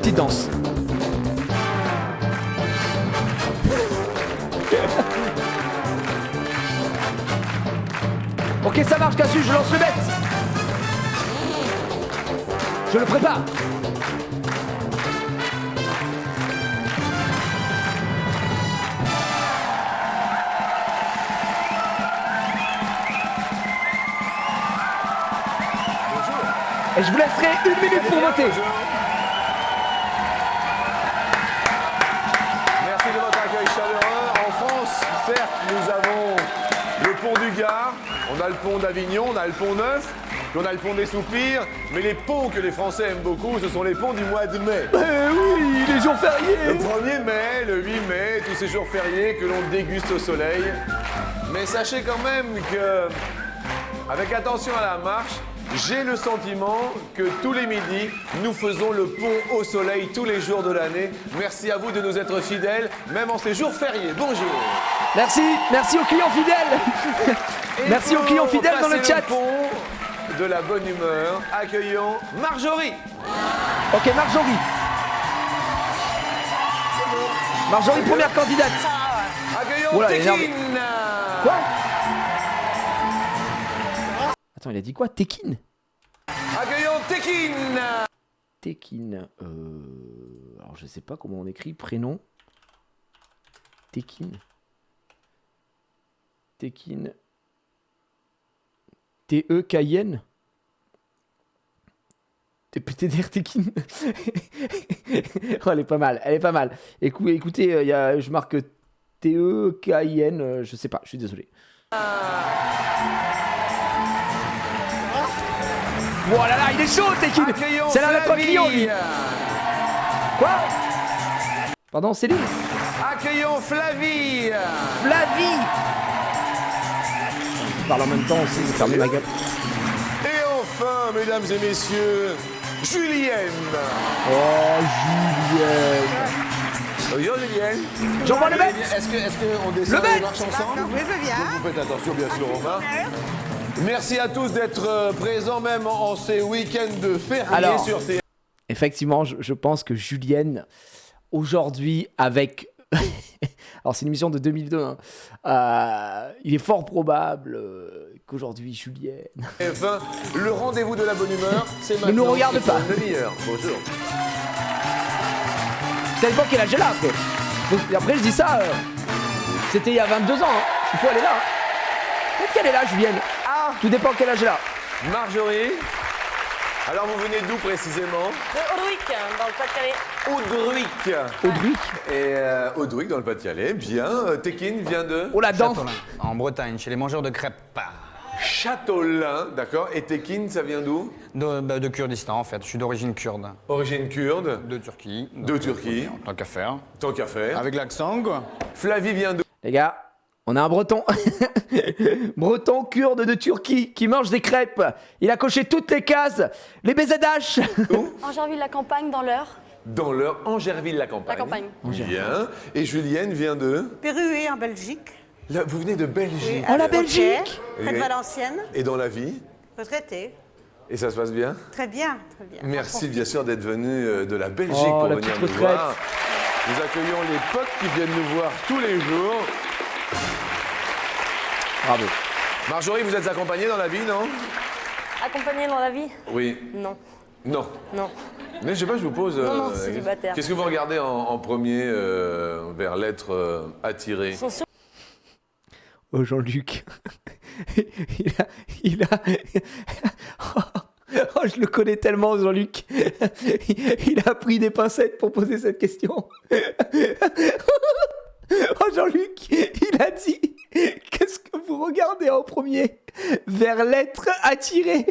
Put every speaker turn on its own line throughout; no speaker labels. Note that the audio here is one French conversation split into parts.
petite danse. Ok, ça marche, Cassius, je lance le bet. Je le prépare. Et je vous laisserai 1 minute pour voter.
Merci de votre accueil chaleureux. En France, certes, nous avons le pont du Gard, on a le pont d'Avignon, on a le pont Neuf, puis on a le pont des Soupirs, mais les ponts que les Français aiment beaucoup, ce sont les ponts du mois de mai.
Oui, les jours fériés.
Le 1er mai, le 8 mai, tous ces jours fériés que l'on déguste au soleil. Mais sachez quand même que, avec attention à la marche, j'ai le sentiment que tous les midis, nous faisons le pont au soleil tous les jours de l'année. Merci à vous de nous être fidèles, même en ces jours fériés. Bonjour.
Merci aux clients fidèles. Merci aux clients fidèles dans le chat.
Le pont de la bonne humeur, accueillons Marjorie.
Ok, Marjorie. Marjorie, première candidate.
Accueillons
Oula, elle est énervée.
Tekin.
Quoi? Attends, il a dit quoi? Tekin?
Accueillons Tekin.
Tekin. Alors, je sais pas comment on écrit. Prénom. Tekin. Tekin. T-E-K-I-N. TPTDR Tekin. Oh, elle est pas mal. Elle est pas mal. Écoutez, je marque T-E-K-I-N. Je sais pas, je suis désolé. Oh là là, il est chaud, Tekin. C'est là notre client, lui. Quoi? Pardon, Céline?
Accueillons Flavie.
Flavie. Je parle en même temps aussi, j'ai fermé ma gueule.
Et enfin, mesdames et messieurs, Julienne.
Oh, Julienne.
Bonjour Julienne.
J'envoie le bet.
Est-ce qu'on descend
Le bet.
les marches ensemble?
Oui, je viens.
Vous faites attention, bien sûr, Romain. Merci à tous d'être présents, même en ces week-ends de fériés
Alors,
sur TF1.
Effectivement, je pense que Julienne, aujourd'hui, avec... Alors, c'est une émission de 2002. Hein. Il est fort probable qu'aujourd'hui, Julienne...
TF1, le rendez-vous de la bonne humeur, c'est maintenant.
Ne nous regarde pas.
Une demi-heure. Bonjour.
Ça dépend quel âge elle a, après. Donc, et après, je dis ça, c'était il y a 22 ans. Hein. Il faut aller là. Hein. Peut-être qu'elle est là, Julienne. Tout dépend quel âge elle a.
Marjorie, alors vous venez d'où précisément?
De Audouic, dans le Pas-de-Calais.
Audruic.
Audruic.
Et Audruic dans le Pas-de-Calais, bien. Tekin vient de
Oh, la dent.
Châtelain, en Bretagne, chez les mangeurs de crêpes.
Châtelain, d'accord. Et Tekin, ça vient d'où?
De Kurdistan, en fait. Je suis d'origine kurde.
Origine kurde.
De Turquie.
De Turquie.
Tant qu'à faire.
Tant qu'à faire.
Avec l'accent, quoi.
Flavie vient d'où?
Les gars, on a un breton. Breton kurde de Turquie qui mange des crêpes. Il a coché toutes les cases. Les BZH.
Angerville-la-Campagne, dans l'Eure.
Dans l'Eure, Angerville-la-Campagne.
La campagne.
Bien. Et Julienne vient de?
Pérué en Belgique.
Là, vous venez de Belgique.
Oh, la
Ok.
Belgique.
Près de Valenciennes.
Et dans la vie?
Retraité.
Et ça se passe bien?
Très bien, très bien.
Merci bien sûr d'être venu de la Belgique
Oh,
pour
la
venir
petite
nous
retraite.
voir. Nous accueillons les potes qui viennent nous voir tous les jours.
Bravo.
Marjorie, vous êtes accompagnée dans la vie, non?
Accompagné dans la vie?
Oui.
Non.
Non.
Non.
Mais je sais pas, je vous pose...
Non, célibataire.
Qu'est-ce que vous regardez en premier vers l'être attiré?
Ils sont sûrs.
Oh, Jean-Luc. il a... Oh, je le connais tellement, Jean-Luc. Il a pris des pincettes pour poser cette question. Oh, Jean-Luc, il a dit... Qu'est-ce que vous regardez en premier? Vers l'être attiré.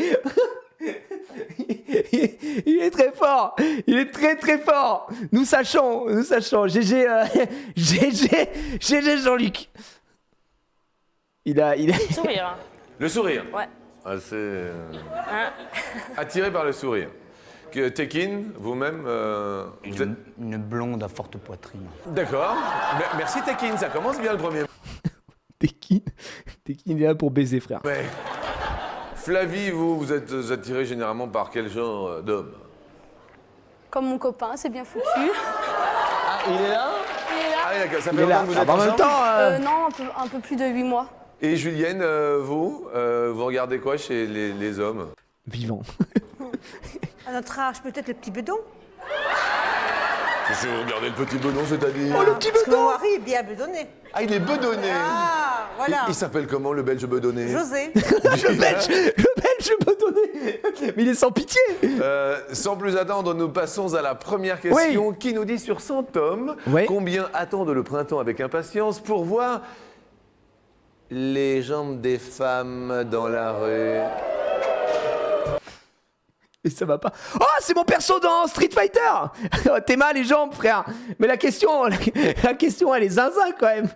Il est très fort. Il est très très fort. Nous sachons. GG, GG Jean-Luc. Il a...
Sourire.
Le sourire.
Ouais.
Assez
Hein?
attiré par le sourire. Que Tekin, vous-même, vous êtes...
Une blonde à forte poitrine.
D'accord. Merci Tekin, ça commence bien le premier.
Tekin, il est là pour baiser, frère.
Ouais. Flavie, vous êtes attiré généralement par quel genre d'homme?
Comme mon copain, c'est bien foutu.
Ah, il est là?
Il est là.
Ah oui, d'accord, ça fait
Il est là.
longtemps que vous
Ah,
êtes
bah, en même
ensemble?
temps,
Non, un peu plus de 8 mois.
Et Julienne, vous regardez quoi chez les hommes?
vivant.
À notre âge, peut-être le petit bedon.
Je regardais le petit bedon, c'est-à-dire?
Oh, le petit
Parce que mon
bedon.
mari est bien bedonné.
Ah, il est bedonné.
Ah, voilà.
Il s'appelle comment, le belge bedonné?
José.
Le belge me donnait. Mais il est sans pitié.
Sans plus attendre, nous passons à la première question qui nous dit sur 100 hommes,
Oui.
combien attendent le printemps avec impatience pour voir les jambes des femmes dans la rue?
Et ça va pas. Oh, c'est mon perso dans Street Fighter. T'es mal les jambes, frère. Mais la question, elle est zinzin quand même.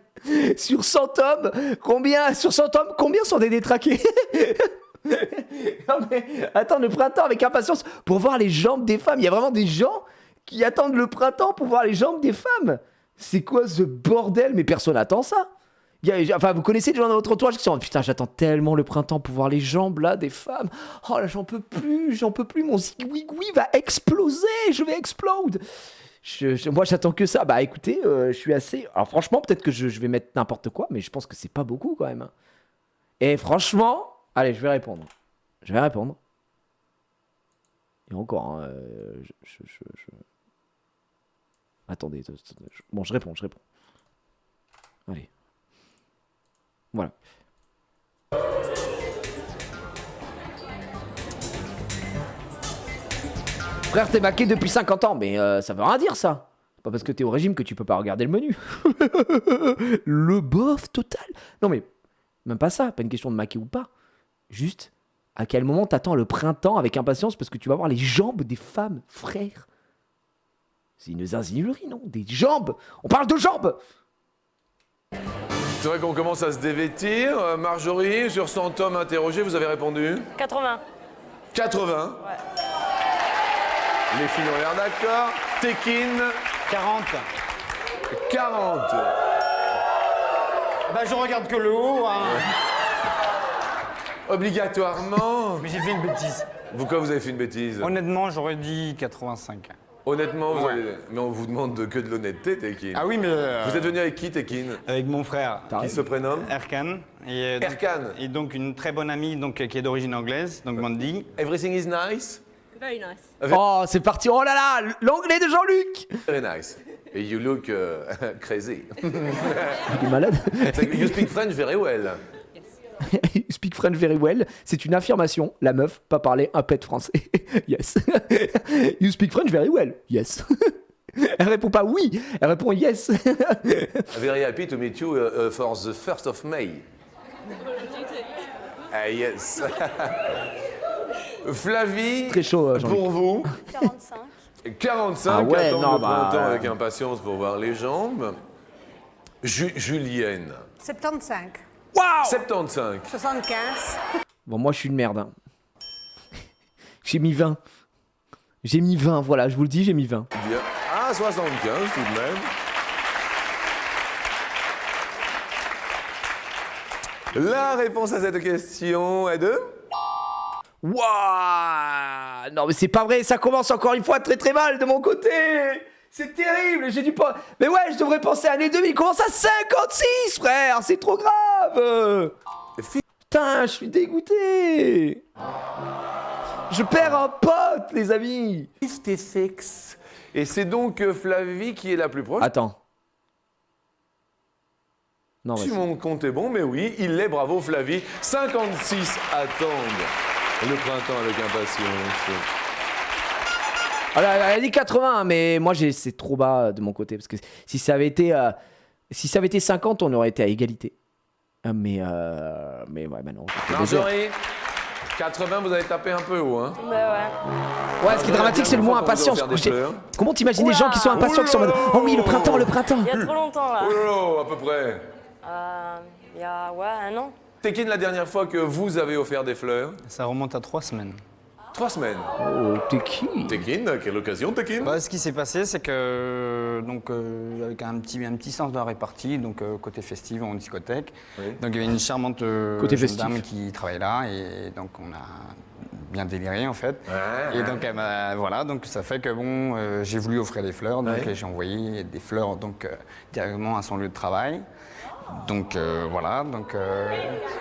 Sur 100 hommes, combien sont des détraqués? Non mais, attends, le printemps avec impatience pour voir les jambes des femmes. Il y a vraiment des gens qui attendent le printemps pour voir les jambes des femmes. C'est quoi ce bordel? Mais personne n'attend ça. Enfin, vous connaissez des gens dans votre entourage qui sont putain, j'attends tellement le printemps pour voir les jambes là des femmes. Oh là, j'en peux plus, mon zigouigoui va exploser, je vais explode. Moi, j'attends que ça. Bah écoutez, je suis assez. Alors franchement, peut-être que je vais mettre n'importe quoi, mais je pense que c'est pas beaucoup quand même. Et franchement, allez, je vais répondre. Et encore, hein, attendez. Bon, je réponds. Allez. Voilà. Frère, t'es maqué depuis 50 ans, mais ça veut rien dire ça. C'est pas parce que t'es au régime que tu peux pas regarder le menu. Le bof total. Non mais, même pas ça, pas une question de maquer ou pas. Juste, à quel moment t'attends le printemps avec impatience parce que tu vas voir les jambes des femmes, frère. C'est une zinzinerie, non? Des jambes. On parle de jambes.
C'est vrai qu'on commence à se dévêtir. Marjorie, sur 100 hommes interrogés, vous avez répondu
80.
80.
Ouais.
Les filles ont l'air d'accord. Tekin,
40.
40.
Bah, je regarde que le haut, hein.
Obligatoirement.
Mais j'ai fait une bêtise.
Pourquoi vous avez fait une bêtise?
Honnêtement, j'aurais dit 85.
Honnêtement, mais on vous demande que de l'honnêteté, Tekin.
Ah oui, mais...
Vous êtes venu avec qui, Tekin?
Avec mon frère.
Qui se prénomme?
Erkan. Et,
Erkan.
Et donc une très bonne amie donc, qui est d'origine anglaise, donc Mandy.
Everything is nice?
Very nice.
Oh, c'est parti. Oh là là, l'anglais de Jean-Luc.
Very nice. And you look crazy.
Il est malade.
You speak French very well.
You speak French very well. C'est une affirmation. La meuf, pas parler un pet français. Yes. You speak French very well. Yes. Elle répond pas oui. Elle répond yes.
Very happy to meet you for the 1st of May. Ah yes. Flavie,
Très chaud, Jean-Luc.
pour vous,
45.
45,
Ah ouais,
attendent
non,
le
bah,
printemps avec impatience pour voir les jambes. Julienne,
75.
Waouh.
75.
75.
Bon, moi, je suis une merde. Hein. J'ai mis 20, voilà, je vous le dis, j'ai mis 20.
Bien. Ah, 75 tout de même. La réponse à cette question est de...
Waouh. Non, mais c'est pas vrai, ça commence encore une fois très très mal de mon côté. C'est terrible, j'ai dû pas... Mais ouais, je devrais penser à l'année 2000, il commence à 56, frère, c'est trop grave. Putain, je suis dégoûté. Je perds un pote, les amis.
56. Et c'est donc Flavie qui est la plus proche.
Attends. Non,
Si
vas-y.
mon compte est bon, mais oui, il l'est, bravo Flavie. 56 attendent le printemps avec impatience.
Alors, elle a dit 80, mais moi c'est trop bas de mon côté parce que si ça avait été 50, on aurait été à égalité. Mais ouais, maintenant.
Marjorie, 80, vous avez tapé un peu haut, hein?
Bah ouais.
Ouais, ce qui est dramatique, c'est le mot impatience. Comment t'imagines les gens qui sont impatients, qui sont en mode oh oui, le printemps.
Il y a trop longtemps là.
Oh là là, à peu près.
Il y a un an.
Tekin, la dernière fois que vous avez offert des fleurs?
Ça remonte à 3 semaines.
3 semaines.
Oh, t'es qui?
Tekin, quelle occasion, Tekin?
Bah, ce qui s'est passé, c'est que, donc, avec un petit sens de la répartie, donc côté festif en discothèque,
Oui.
donc il y avait une charmante
Côté
jeune
festif.
dame qui travaillait là, et donc on a bien déliré en fait.
Ouais,
Et
ouais.
donc voilà, donc ça fait que bon, j'ai voulu offrir des fleurs, donc
Ouais.
j'ai envoyé des fleurs donc directement à son lieu de travail. Donc voilà, donc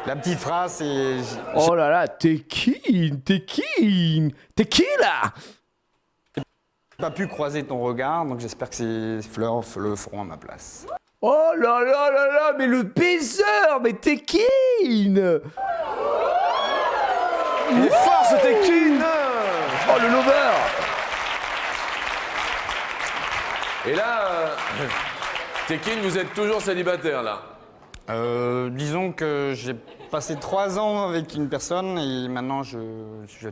la petite phrase c'est
Oh là là, t'es keen, là.
j'ai pas pu croiser ton regard, donc j'espère que ces fleurs le feront à ma place.
Oh là là là là, mais le baiser, mais t'es keen.
Il est fort ce Tekin.
Oh le lover.
Et là, Tekin, vous êtes toujours célibataire là.
Disons que j'ai passé 3 ans avec une personne et maintenant je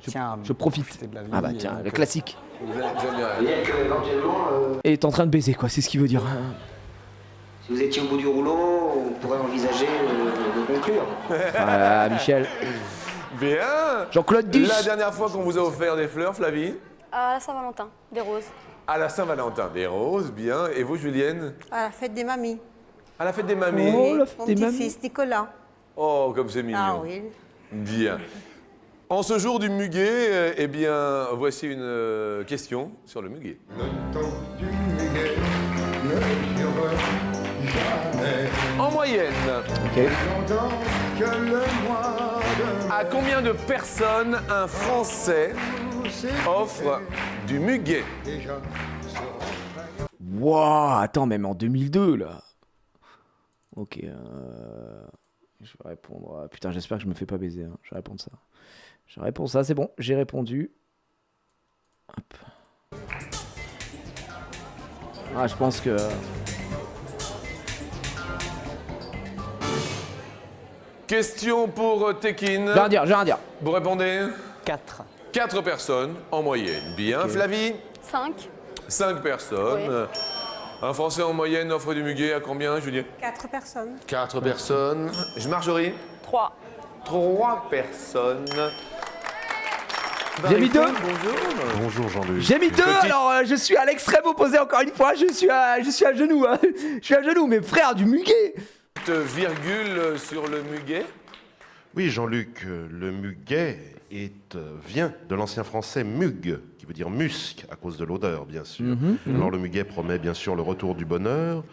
tiens à
Je profite.
profiter de la vie.
Ah bah
et
tiens,
donc,
le classique.
J'aime bien.
Et t'es en train de baiser quoi, c'est ce qu'il veut dire.
Si vous étiez au bout du rouleau, on pourrait envisager de conclure.
Ah Michel.
Bien.
Jean-Claude Duss.
La dernière fois qu'on vous a offert des fleurs, Flavie,
À la Saint-Valentin, des roses.
à la Saint-Valentin, des roses, bien. Et vous, Julienne?
À la fête des mamies.
À la fête des mamies.
Oh, la
Mon
fête des mamies.
petit-fils Nicolas.
Oh, comme c'est mignon.
Ah oui.
Bien. En ce jour du muguet, eh bien, voici une question sur le muguet. En moyenne,
Ok.
à combien de personnes un Français offre du muguet?
Wouah, attends, même en 2002 là. Ok. Je vais répondre. Putain, j'espère que je me fais pas baiser. Hein. Je vais répondre ça. Je réponds ça, c'est bon. J'ai répondu. Hop. Ah, je pense que.
Question pour Tekin.
J'ai rien dire.
Vous répondez
4.
4 personnes en moyenne. Bien. Flavie?
5.
5 personnes. Un Français en moyenne offre du muguet à combien, Julien?
4 personnes.
4 personnes. Marjorie?
3.
3 personnes.
J'ai mis 2.
Bonjour.
Bonjour Jean-Luc.
J'ai mis 2,
Petit-
alors je suis à l'extrême opposé encore une fois. Je suis à genoux. Hein. Je suis à genoux, mais frère, du muguet.
Virgule sur le muguet.
Oui Jean-Luc, le muguet vient de l'ancien français mug, qui veut dire musc, à cause de l'odeur bien sûr. Alors le muguet promet bien sûr le retour du bonheur.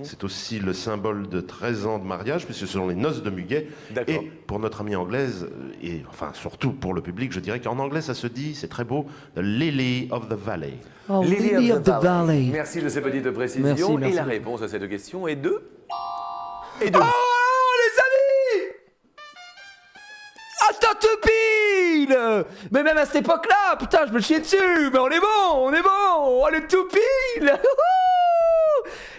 C'est aussi le symbole de 13 ans de mariage, puisque ce sont les noces de muguet.
D'accord.
Et pour notre amie anglaise, et enfin surtout pour le public, je dirais qu'en anglais ça se dit, c'est très beau, the lily of the valley.
Oh, Lily of the Valley.
Merci de ces petites précisions.
Merci, merci.
Et la réponse à cette question est 2.
Oh, les amis! Attends, te pile! Mais même à cette époque-là, putain, je me chiais dessus! Mais on est bon! Oh, le tout pile!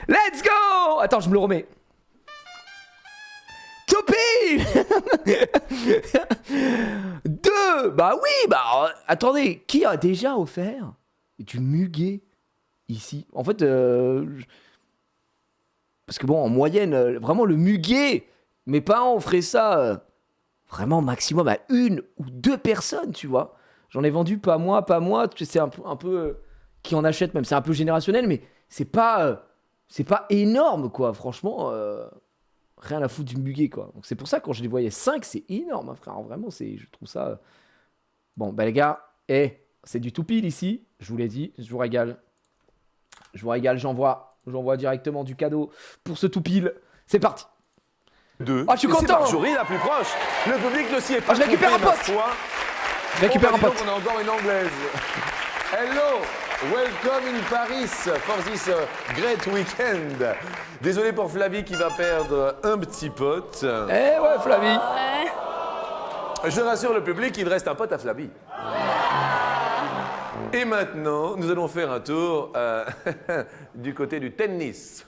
Let's go! Attends, je me le remets. Tout pile! 2! Bah oui, attendez, qui a déjà offert du muguet ici? En fait, parce que bon, en moyenne, vraiment le muguet, mes parents offraient ça vraiment maximum à 1 ou 2 personnes, tu vois. J'en ai vendu pas moi, c'est un peu qui en achète même, c'est un peu générationnel, mais c'est pas énorme, quoi. Franchement, rien à foutre du muguet, quoi. Donc c'est pour ça, quand je les voyais 5, c'est énorme, hein, frère. Vraiment, je trouve ça... Bon, bah les gars, c'est du tout pile ici, je vous l'ai dit, je vous régale. J'envoie directement du cadeau pour ce tout pile. C'est parti.
2.
Ah, je suis
Et c'est
content.
Marjorie la plus proche. Le public ne s'y est pas
Ah, je récupère
trompé,
un
ma
pote.
foi.
Je récupère un
Dis donc,
pote.
On a encore une anglaise. Hello, welcome in Paris for this great weekend. Désolé pour Flavie qui va perdre un petit pote.
Eh ouais, Flavie.
Je rassure le public, il reste un pote à Flavie. Et maintenant, nous allons faire un tour du côté du tennis.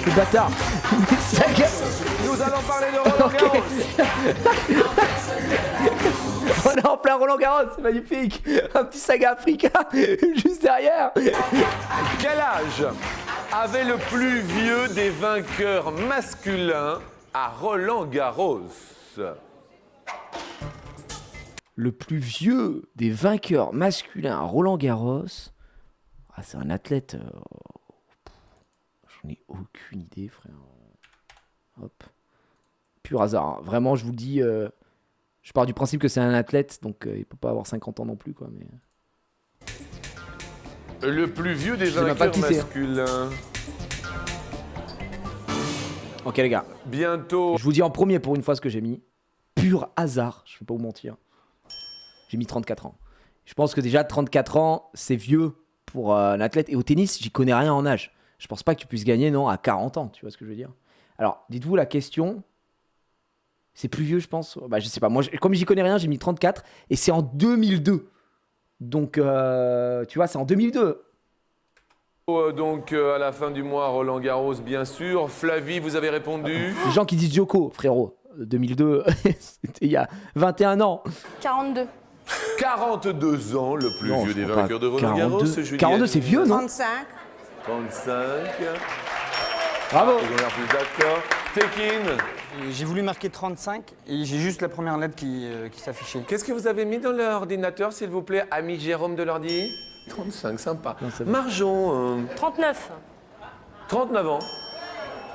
Le bâtard. Saga.
Nous allons parler de Roland Garros.
On est en plein Roland Garros, c'est magnifique. Un petit Saga Africa juste derrière.
Quel âge avait le plus vieux des vainqueurs masculins à Roland Garros?
Le plus vieux des vainqueurs masculins à Roland Garros. Ah, c'est un athlète. J'en ai aucune idée, frère. Hop. Pur hasard. Hein. Vraiment, je vous le dis, je pars du principe que c'est un athlète, donc il peut pas avoir 50 ans non plus, quoi. Mais...
Le plus vieux des
sais même pas
vainqueurs
qui c'est, hein.
masculins.
Ok, les gars.
Bientôt.
Je vous dis en premier pour une fois ce que j'ai mis. Pur hasard, je vais pas vous mentir. J'ai mis 34 ans. Je pense que déjà 34 ans, c'est vieux pour un athlète. Et au tennis, j'y connais rien en âge. Je pense pas que tu puisses gagner, non, à 40 ans. Tu vois ce que je veux dire? Alors, dites-vous la question. C'est plus vieux, je pense. Bah, je sais pas. Moi, comme j'y connais rien, j'ai mis 34. Et c'est en 2002. Donc, tu vois, c'est en 2002.
Donc à la fin du mois, Roland Garros, bien sûr. Flavie, vous avez répondu.
Les gens qui disent Djoko, frérot. 2002, c'était il y a 21 ans.
42.
42 ans, le plus
Non,
vieux
je
des
crois pas.
vainqueurs de Roland Garros.
42,
Juliette.
42, c'est vieux, non?
35.
35.
Bravo.
On a plus d'accord. Tekin,
J'ai voulu marquer 35 et j'ai juste la première lettre qui s'affichait.
qu'est-ce que vous avez mis dans l'ordinateur, s'il vous plaît, ami Jérôme de l'ordi? 35, sympa.
Non, c'est bon.
Marjon,
39.
39 ans.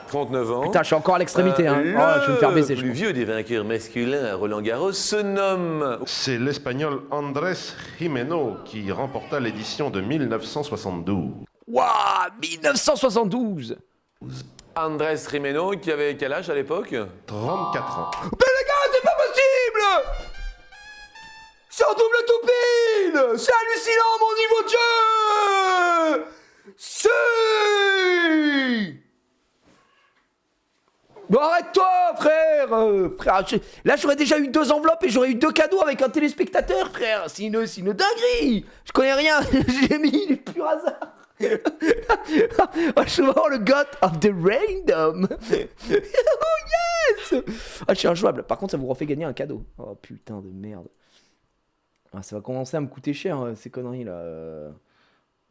39 ans.
Putain, je suis encore à l'extrémité. Hein. Oh, je vais me faire baiser.
Le
Je
plus
pense.
vieux des vainqueurs masculins à Roland Garros se nomme
C'est l'Espagnol Andrés Jimeno qui remporta l'édition de 1972.
Waouh, 1972.
Andrés Jimeno, qui avait quel âge à l'époque?
34 ans.
Mais les gars, c'est pas possible! C'est en double toupile! C'est hallucinant, mon niveau de jeu! Si! Bon, arrête-toi, frère! Frère, là, j'aurais déjà eu 2 enveloppes et j'aurais eu 2 cadeaux avec un téléspectateur, frère! C'est une dinguerie! Je connais rien! J'ai mis les purs hasards! Oh, je suis vraiment le god of the random! Oh yes! Ah, je suis injouable. Par contre, ça vous refait gagner un cadeau. Oh putain de merde. Ah, ça va commencer à me coûter cher, ces conneries là.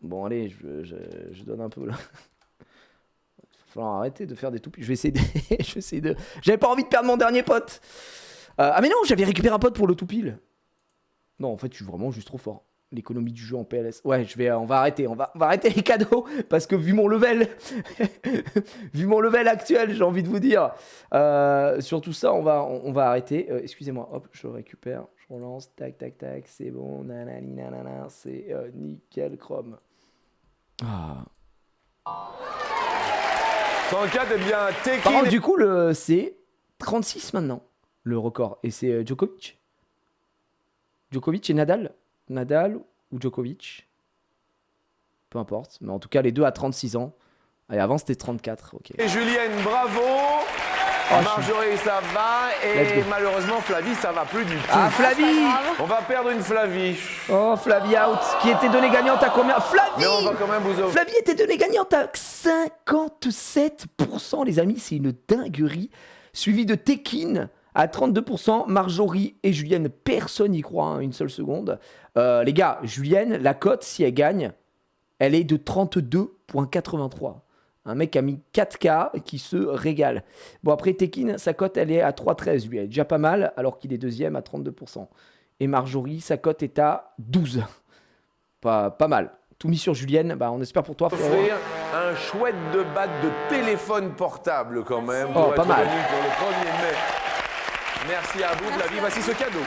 Bon, allez, je donne un peu là. Il va falloir arrêter de faire des toupies. Je vais essayer de. J'avais pas envie de perdre mon dernier pote. Ah, mais non, j'avais récupéré un pote pour le toupile. Non, en fait, je suis vraiment juste trop fort. L'économie du jeu en PLS. Ouais, on va arrêter. On va arrêter les cadeaux parce que vu mon level, vu mon level actuel, j'ai envie de vous dire. Sur tout ça, on va arrêter. Excusez-moi, hop, je récupère, je relance, tac, tac, tac, c'est bon, nanani, nanana, c'est nickel chrome. Ah.
34, eh bien,
Par
Tekin.
contre, du coup, c'est 36 maintenant, le record. Et c'est Djokovic. Djokovic et Nadal. Nadal ou Djokovic. Peu importe. Mais en tout cas, les deux à 36 ans. Allez, avant, c'était 34. Ok.
Et Julienne, bravo. Marjorie, ça va.
Let's
Et
go.
malheureusement, Flavie, ça va plus du tout.
Ah, Flavie!
On va perdre une Flavie.
Oh, Flavie out. Qui était donnée gagnante à combien?
Mais on va
Flavie!
quand même vous offrir.
Flavie était donnée gagnante à 57%, les amis. C'est une dinguerie. Suivi de Tekin à 32%. Marjorie et Julienne, personne n'y croit, hein, une seule seconde. Les gars, Julienne, la cote, si elle gagne, elle est de 32,83. Un mec a mis 4K qui se régale. Bon, après, Tekin, sa cote, elle est à 3,13. Lui, elle est déjà pas mal, alors qu'il est deuxième à 32%. Et Marjorie, sa cote est à 12. Pas mal. Tout mis sur Julienne, bah, on espère pour toi, frérot.
Offrir un chouette de batte de téléphone portable quand même.
Oh,
pour
pas
être
mal.
venu pour le 1er mai. Merci à vous, Flavie. Voici ce cadeau.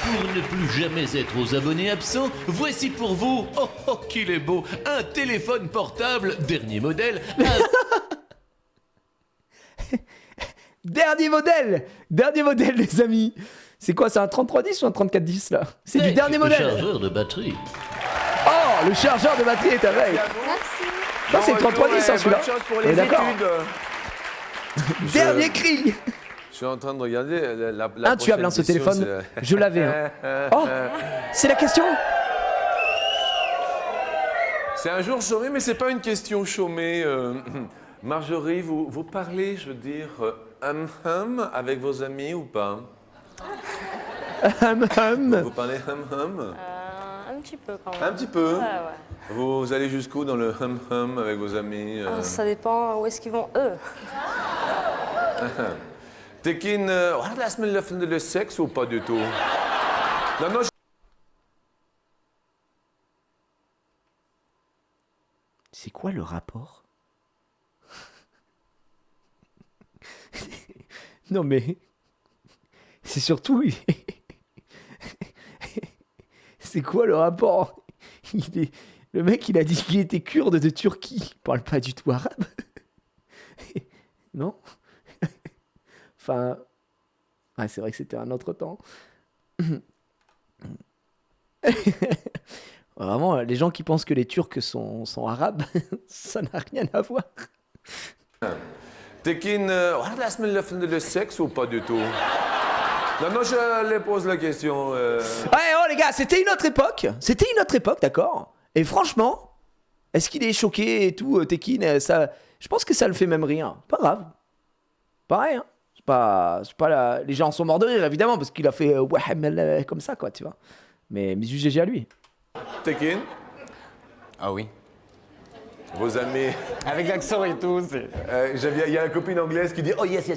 Pour ne plus jamais être aux abonnés absents, voici pour vous, oh qu'il est beau, un téléphone portable, dernier modèle,
Dernier modèle, les amis. C'est quoi, c'est un 3310 ou un 3410 là? C'est du
avec
dernier modèle.
chargeur de batterie.
Oh, le chargeur de batterie est avec.
Merci.
Non, c'est le 3310 hein, celui-là.
Bonne chance pour
On
les
est d'accord.
études.
Dernier cri.
Je suis en train de regarder la
Intuable,
prochaine
hein, ce
question,
téléphone.
c'est-
Je l'avais. Hein. Oh, c'est la question.
C'est un jour chômé, mais c'est pas une question chômée. Marjorie, vous parlez, je veux dire, avec vos amis ou pas? Vous parlez
Un petit peu quand même.
Un petit peu.
Ouais.
Vous allez jusqu'où dans le avec vos amis
Ça dépend où est-ce qu'ils vont eux.
Tekin, har du läst med löften de sexe ou pas du tout? Non,
C'est quoi le rapport? Non mais... C'est surtout... C'est quoi le rapport? Le mec, il a dit qu'il était kurde de Turquie. Il parle pas du tout arabe. Non? Enfin... Ouais, c'est vrai que c'était un autre temps. Vraiment, les gens qui pensent que les Turcs sont arabes, ça n'a rien à voir.
Tekin, le sexe ou pas du tout? Non, je les pose la question.
Ouais, oh les gars, c'était une autre époque. C'était une autre époque, d'accord. Et franchement, est-ce qu'il est choqué et tout, Tekin, ça, je pense que ça le fait même rire. Pas grave. Pareil, hein. C'est pas les gens sont morts de rire, évidemment, parce qu'il a fait ouais, comme ça, quoi, tu vois. Mais du GG à lui.
Tekin,
Ah oui.
vos amis.
Avec l'accent et tout, c'est...
Il y a une copine anglaise qui dit oh yes.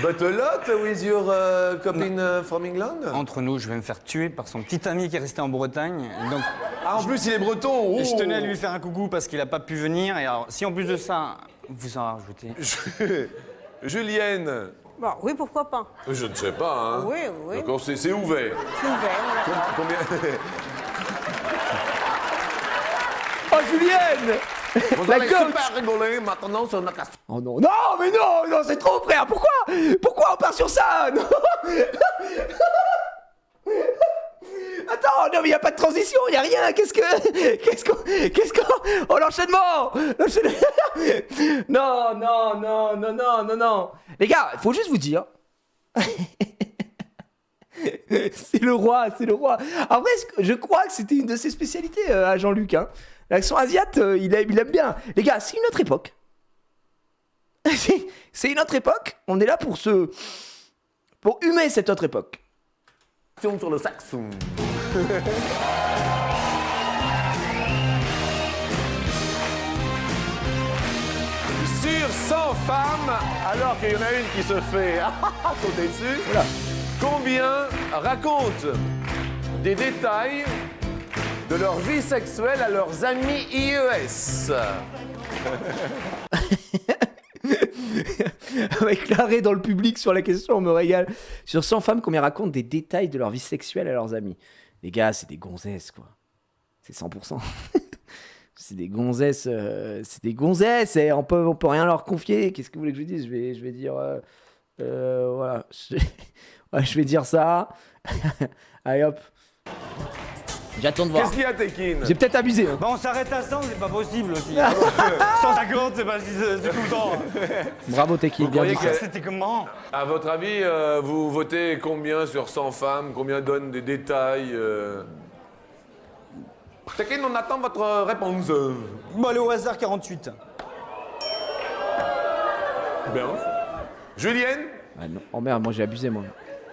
But a lot with your copine from England?
Entre nous, je vais me faire tuer par son petit ami qui est resté en Bretagne. Donc,
Ah, en plus, il est breton. Oh.
je tenais à lui faire un coucou parce qu'il a pas pu venir. Et alors, si en plus de ça, vous en rajoutez...
Julienne.
Bon, oui, pourquoi pas.
Je ne sais pas, hein.
Oui.
D'accord, c'est ouvert.
C'est ouvert, voilà.
Combien?
Oh, Julienne!
Vous
La
allez
coach.
super rigoler maintenant sur notre...
Oh non, non, mais non, c'est trop, frère. Pourquoi on part sur ça? Non. Attends, non, mais y a pas de transition, y a rien. Qu'est-ce qu'on, oh l'enchaînement. Non. Les gars, faut juste vous dire. C'est le roi. En vrai, je crois que c'était une de ses spécialités à Jean-Luc. Hein. L'accent asiate, il aime bien. Les gars, c'est une autre époque. C'est une autre époque. On est là pour humer cette autre époque.
Sur le saxon. Sur 100 femmes, alors qu'il y en a une qui se fait sauter dessus,
Voilà.
combien racontent des détails de leur vie sexuelle à leurs amis IES?
Avec l'arrêt dans le public sur la question, on me régale. Sur 100 femmes, combien racontent des détails de leur vie sexuelle à leurs amis? Les gars, c'est des gonzesses, quoi. C'est 100%. C'est des gonzesses, et on peut rien leur confier. Qu'est-ce que vous voulez que je dise? Je vais dire, voilà, je vais dire ça. Allez hop. J'attends de voir.
Qu'est-ce qu'il y a, Tekin?
J'ai peut-être abusé. Hein.
Bon, on s'arrête à 100, c'est pas possible aussi. 150, c'est pas si c'est tout le temps.
Bravo Teki, bien
croyez
dit.
que-
C'était comment?
À votre avis, vous votez combien sur 100 femmes? Combien donnent des détails Tekin, on attend votre réponse.
Bon, allez au hasard, 48.
Bien. Julienne?
Ah, non. Oh merde, moi j'ai abusé moi.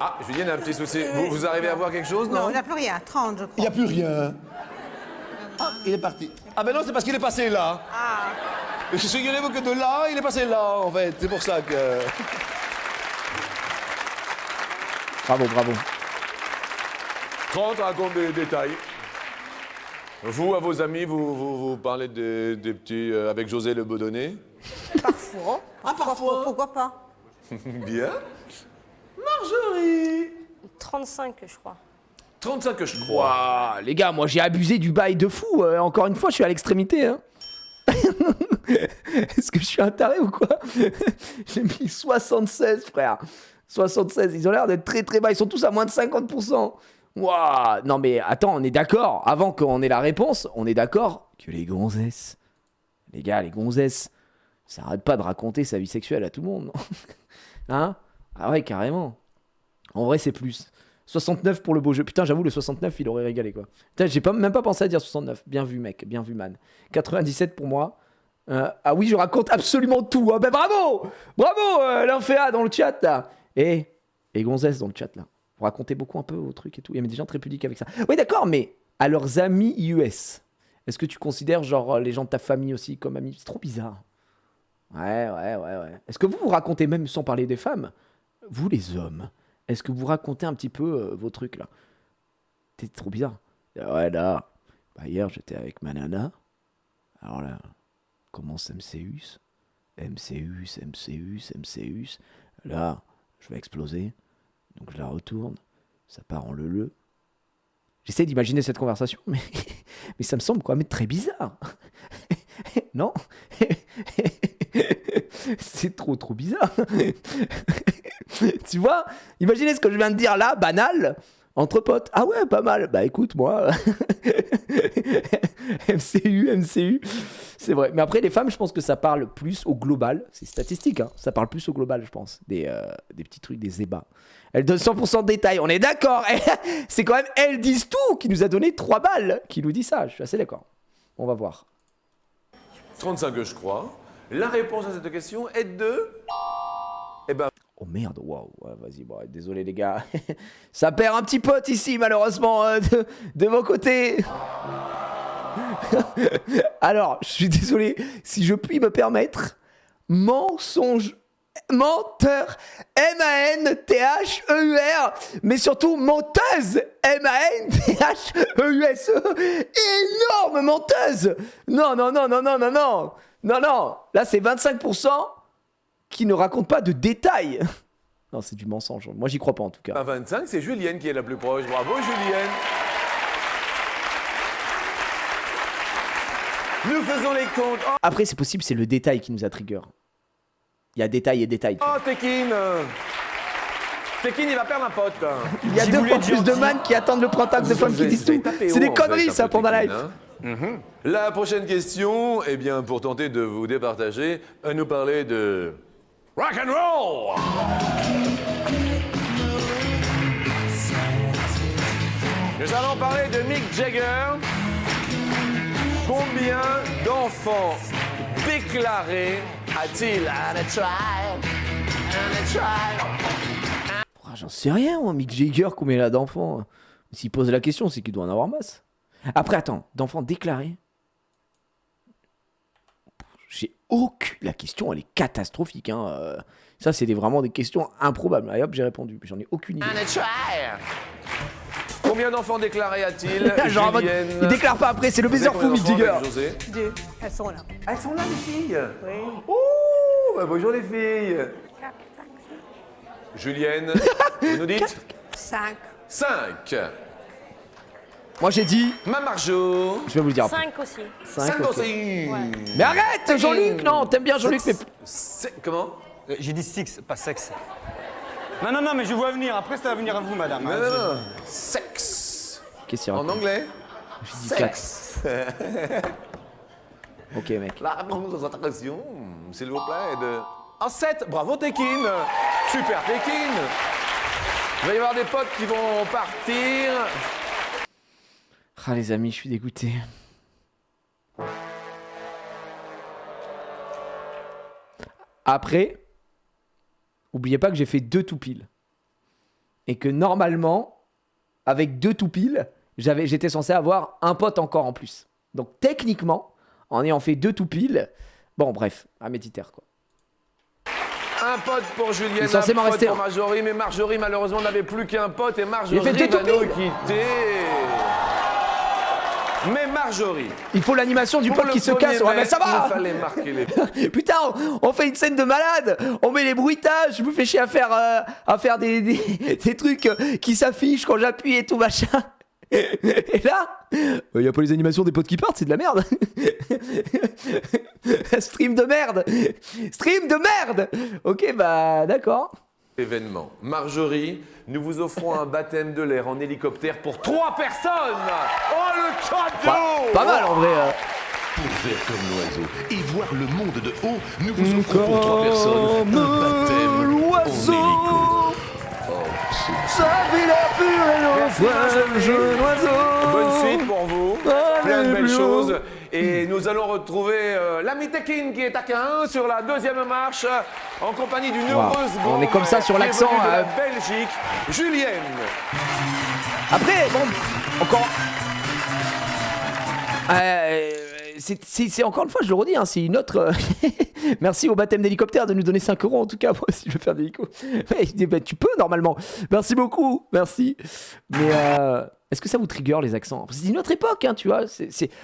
Ah, Julienne a un petit souci. Vous arrivez à voir quelque chose,
Non,
non?
on n'a plus rien. 30, je
Il
crois.
n'y a plus rien. Ah, il est parti. Ah ben non, c'est parce qu'il est passé là.
Ah,
Et figurez-vous que de là, il est passé là, en fait. C'est pour ça que...
Bravo.
30 raconte des détails. Vous, à vos amis, vous parlez des petits... avec José Le Bedonnet?
parfois.
Ah, parfois.
Pourquoi pas?
Bien. Marjorie!
35, je crois.
35 que je crois.
Ouah, les gars, moi j'ai abusé du bail de fou. Encore une fois, je suis à l'extrémité. Hein. Est-ce que je suis un taré ou quoi? J'ai mis 76, frère. 76, ils ont l'air d'être très bas. Ils sont tous à moins de 50%. Ouah, non mais attends, on est d'accord. Avant qu'on ait la réponse, on est d'accord que les gonzesses, les gars, les gonzesses, ça arrête pas de raconter sa vie sexuelle à tout le monde. Non. Hein? Ah ouais, carrément. En vrai, c'est plus. 69 pour le beau jeu. Putain, j'avoue, le 69, il aurait régalé, quoi. Putain, j'ai même pas pensé à dire 69. Bien vu, mec. Bien vu, man. 97 pour moi. Ah oui, je raconte absolument tout. Ah ben bravo! Bravo, l'inféa dans le chat, là. Et gonzesse dans le chat, là. Vous racontez beaucoup un peu au truc et tout. Il y a des gens très pudiques avec ça. Oui, d'accord, mais à leurs amis US, est-ce que tu considères, genre, les gens de ta famille aussi comme amis? C'est trop bizarre. Ouais. Est-ce que vous racontez, même sans parler des femmes, vous les hommes, est-ce que vous racontez un petit peu vos trucs là? C'est trop bizarre. Ouais, là, bah, hier j'étais avec ma nana. Alors là, commence MCUS. MCUS. Là, je vais exploser. Donc je la retourne. Ça part en leu. J'essaie d'imaginer cette conversation, mais ça me semble quand même très bizarre. Non? C'est trop bizarre. Tu vois? Imaginez ce que je viens de dire là, banal, entre potes. Ah ouais, pas mal. Bah écoute, moi... MCU. C'est vrai. Mais après, les femmes, je pense que ça parle plus au global. C'est statistique, hein. Ça parle plus au global, je pense. Des petits trucs, des ébats. Elle donne 100% de détails. On est d'accord. C'est quand même Elle Disent Tout qui nous a donné 3 balles. Qui nous dit ça. Je suis assez d'accord. On va voir.
35, je crois. La réponse à cette question est de... Eh ben...
Oh merde, waouh. Ouais, vas-y, bon, désolé les gars. Ça perd un petit pote ici, malheureusement, de mon côté. Alors, je suis désolé, si je puis me permettre, menteur, M-A-N-T-H-E-U-R, mais surtout menteuse, M-A-N-T-H-E-U-S-E, énorme menteuse. Non, là c'est 25% qui ne racontent pas de détails. Non, c'est du mensonge, moi j'y crois pas en tout cas.
À 25, c'est Julienne qui est la plus proche, bravo Julienne. Nous faisons les comptes. Oh.
Après, c'est possible, c'est le détail qui nous a trigger. Il y a détail et détail.
Oh, Tekin, il va perdre un pote.
Il y a 2 fois plus de man qui attendent le printemps de femmes qui disent tout. C'est des conneries, ça, pendant la live.
La prochaine question, eh bien, pour tenter de vous départager, nous parler de rock and roll. Nous allons parler de Mick Jagger. Combien d'enfants déclarés a-t-il?
J'en sais rien, moi, Mick Jagger, combien il a d'enfants? S'il pose la question, c'est qu'il doit en avoir masse. Après, attends, d'enfants déclarés? J'ai aucune... La question, elle est catastrophique. Hein. Ça, c'est vraiment des questions improbables. Allez hop, j'ai répondu. J'en ai aucune idée.
Combien d'enfants déclarés a-t-il?
Genre, il déclare pas après, c'est le baiser fou, Mick Jagger.
2. Elles sont là.
Elles sont là, les filles?
Oui.
Oh, bah bonjour les filles. Julienne, vous nous dites?
5.
5.
Moi, j'ai dit...
Ma Marjo.
Je vais vous le dire après.
5 aussi.
5
ok.
aussi.
Mais arrête, Jean-Luc. Non, t'aimes bien Jean-Luc, mais...
Comment?
J'ai dit six, pas sexe. Non, mais je vois venir. Après, ça va venir à vous, madame.
Non. Sexe.
Qu'est-ce qu'il
En
raconte?
anglais?
J'ai dit sexe. Ok, mec.
La concentration, s'il vous plaît, de... En 7. Bravo, Tekin. Super, Tekin. Il va y avoir des potes qui vont partir.
Ah, les amis, je suis dégoûté. Après, oubliez pas que j'ai fait 2 tout pile. Et que normalement, avec 2 tout pile, j'étais censé avoir un pote encore en plus. Donc techniquement, en ayant fait 2 tout pile, bon bref, à méditer quoi.
Un pote pour Julienne,
censé
un
m'en
pote
rester
pour
un.
Marjorie, mais Marjorie malheureusement n'avait plus qu'un pote et Marjorie
J'ai fait 2
va
tout
nous
pile.
quitter. Mais Marjorie,
Il faut l'animation du pote qui se casse. Ouais, mais ça va.
il fallait marquer les...
Putain, on fait une scène de malade. On met les bruitages. Je me fais chier à faire des trucs qui s'affichent quand j'appuie et tout machin. Et là, y a pas les animations des potes qui partent, c'est de la merde. Stream de merde. Stream de merde. Ok, bah d'accord.
événement. Marjorie, nous vous offrons un baptême de l'air en hélicoptère pour 3 personnes. Oh, le cadeau.
Pas mal en vrai.
Pour faire comme l'oiseau et voir le monde de haut, nous vous offrons pour 3 personnes un baptême en hélico.
Bonne suite pour vous. Plein de belles choses. Et nous allons retrouver l'ami Tekin qui est à 15 sur la 2e marche en compagnie d'une heureuse
On est comme ça sur l'accent.
de la Belgique, Julienne.
Après, bon, encore. C'est encore une fois, je le redis, hein, c'est une autre. Merci au baptême d'hélicoptère de nous donner 5 € en tout cas, moi, si je veux faire d'hélico. Mais tu peux normalement. Merci beaucoup, merci. Mais est-ce que ça vous trigger les accents? C'est une autre époque, hein, tu vois.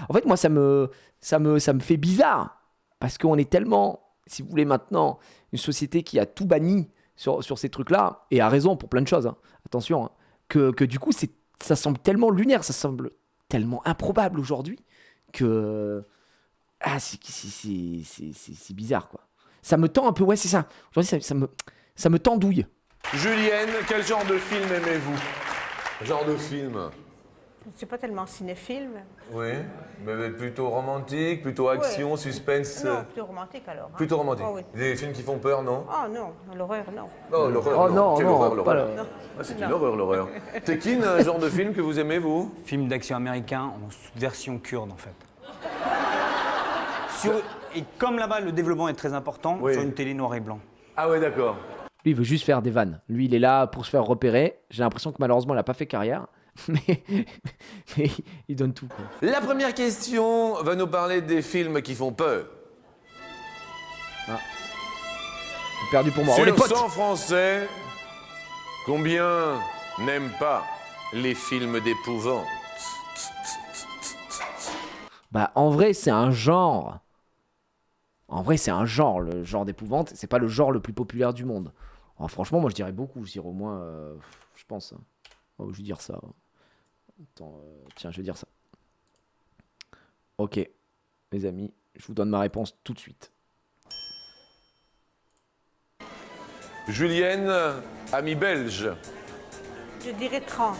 En fait, moi, ça me fait bizarre parce qu'on est tellement si vous voulez maintenant, une société qui a tout banni sur ces trucs-là, et a raison pour plein de choses, hein, attention, hein, que du coup, ça semble tellement lunaire, ça semble tellement improbable aujourd'hui, que... Ah, c'est bizarre, quoi. Ça me tend un peu, ouais, c'est ça. Aujourd'hui, ça me tendouille.
Julienne, quel genre de film aimez-vous? Genre de film?
Je ne suis pas tellement cinéphile.
Oui, mais plutôt romantique, plutôt action, suspense.
Non, plutôt romantique alors. hein.
Plutôt romantique.
Oh, oui.
Des films qui font peur, non?
Oh non, l'horreur, non.
Non, l'horreur.
Oh non,
Quelle
non,
horreur,
pas
l'horreur. Ah, c'est une horreur, l'horreur. Tekin, un genre de film que vous aimez, vous?
Film d'action américain en version kurde, en fait. Et comme là-bas, le développement est très important,
Oui.
sur une télé noir et blanc.
Ah ouais, d'accord.
Lui, il veut juste faire des vannes. Lui, il est là pour se faire repérer. J'ai l'impression que malheureusement, il n'a pas fait carrière. Mais il donne tout, quoi.
La première question va nous parler des films qui font peur.
Perdu pour moi.
Sur
Oh, les potes
100 Français, combien n'aiment pas les films d'épouvante?
Bah, en vrai, c'est un genre. En vrai, c'est un genre, le genre d'épouvante. C'est pas le genre le plus populaire du monde. Alors, franchement, moi, je dirais beaucoup. Je dirais au moins, je pense. Hein. Oh, je vais dire ça. Attends, tiens, je vais dire ça. Ok, les amis, je vous donne ma réponse tout de suite.
Julienne, amie belge,
Je dirais 30.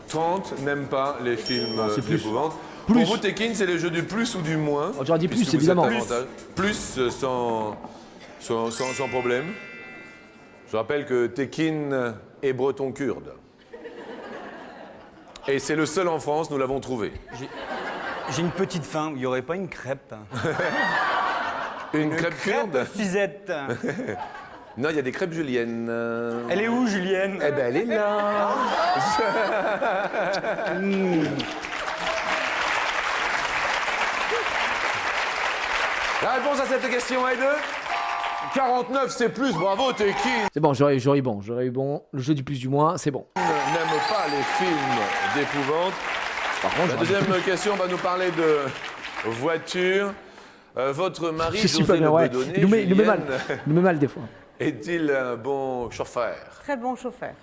30 n'aiment pas les films
c'est plus.
d'épouvante.
Plus.
Pour vous, Tekin, c'est le jeu du plus ou du moins?
Oh, j'aurais dit plus,
puisque vous
évidemment.
êtes avantage. Plus, sans problème. Je rappelle que Tekin est breton kurde. Et c'est le seul en France, nous l'avons trouvé.
J'ai une petite faim, il n'y aurait pas une crêpe?
Une crêpe kurde?
Suzette.
Non, il y a des crêpes juliennes.
Elle est où, Julienne?
Eh ben, elle est là. La réponse à cette question est de 49, c'est plus. Bravo, Tekin.
C'est bon, j'aurais eu bon. Le jeu du plus du moins, c'est bon.
N'aime pas les films d'épouvante.
Par contre,
La deuxième question va nous parler de voiture. Votre mari,
je suis
José
pas bien,
Le
ouais.
Bedonnet,
Il nous met mal.
Julienne,
Il nous met mal des fois.
est-il un bon chauffeur?
Très bon chauffeur.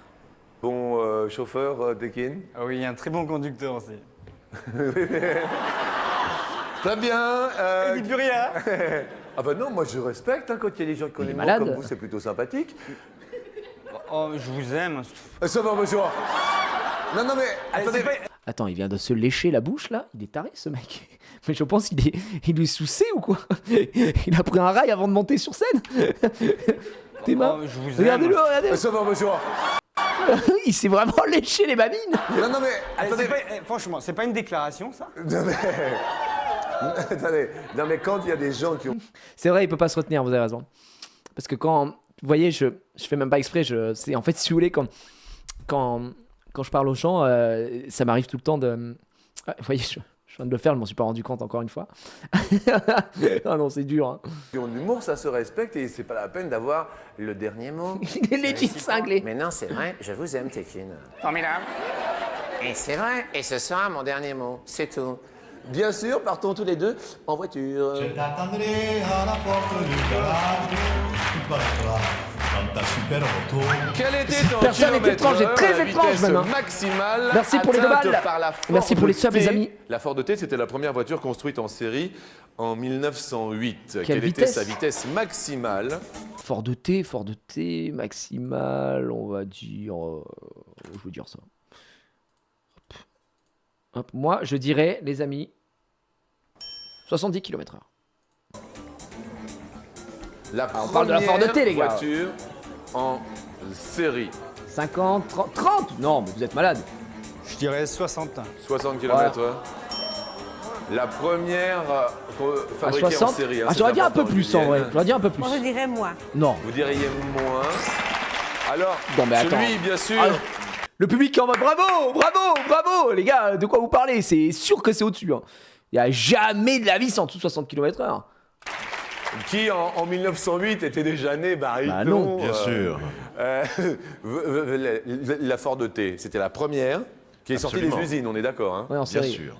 Bon chauffeur, Tekin?
Ah oui, un très bon conducteur aussi.
Très bien.
Il dit plus rien.
Ah bah non, moi je respecte hein, quand il y a des gens qui connaissent
malade.
comme vous, c'est plutôt sympathique.
Oh, je vous aime.
Ça va, monsieur. Non, non, mais attendez.
Attends, il vient de se lécher la bouche là. Il est taré ce mec. Mais je pense qu'il est sous C ou quoi? Il a pris un rail avant de monter sur scène. T'es marre.
Oh, je vous aime.
Regardez-le, regardez-le.
Ça va, monsieur.
Il s'est vraiment léché les babines.
Non, non, mais attendez.
Franchement, c'est pas une déclaration, ça?
Non, mais... attendez. Non, mais quand il y a des gens qui ont...
C'est vrai, il peut pas se retenir, vous avez raison. Parce que quand, vous voyez, je fais même pas exprès. C'est en fait, si vous voulez, quand je parle aux gens, ça m'arrive tout le temps de. Ah, vous voyez, je viens de le faire, je m'en suis pas rendu compte encore une fois. Ah non, c'est dur. Hein.
qui ont de l'humour, ça se respecte et c'est pas la peine d'avoir le dernier mot.
Il est legit cinglé.
Mais non, c'est vrai, je vous aime, Tekin.
Formidable.
Et c'est vrai, et ce sera mon dernier mot, c'est tout.
Bien sûr, partons tous les deux en voiture.
Je t'attendrai à la porte du garage. Tu passeras dans ta super auto.
Quel était ton
Personne n'est
kilomètre
étrange, et
heure,
très
la
étrange
vitesse
même, hein.
maximale
Merci pour les deux
atteinte
balles.
par la Ford
Merci pour les subs,
T.
les amis.
La Ford T, c'était la première voiture construite en série en 1908.
Quelle
était
vitesse
sa vitesse maximale?
Fort de T, maximal, on va dire. Je veux dire ça. Hop. Moi, je dirais, les amis, 70 km/h.
On
parle de la Ford T, les gars.
voiture en série.
50, 30, 30. Non, mais vous êtes malade.
Je dirais 60.
60 km/h. La première
À
fabriquée en
60.
série.
Ah, j'aurais dit un peu plus en vrai. J'aurais dit un peu plus.
Moi, je dirais moins.
Non.
Vous diriez moins. Alors,
Non, mais attends.
celui, bien sûr.
Ah, le public est en mode bravo, bravo, bravo. Les gars, de quoi vous parlez? C'est sûr que c'est au-dessus. Hein. Il n'y a jamais de la vie en dessous de 60 km/h.
Qui en 1908 était déjà né, Barry
Bah non.
Bien sûr.
La Ford T, c'était la première qui est sortie des
Absolument.
usines, on est d'accord. Hein.
Ouais, en
Bien
série.
sûr.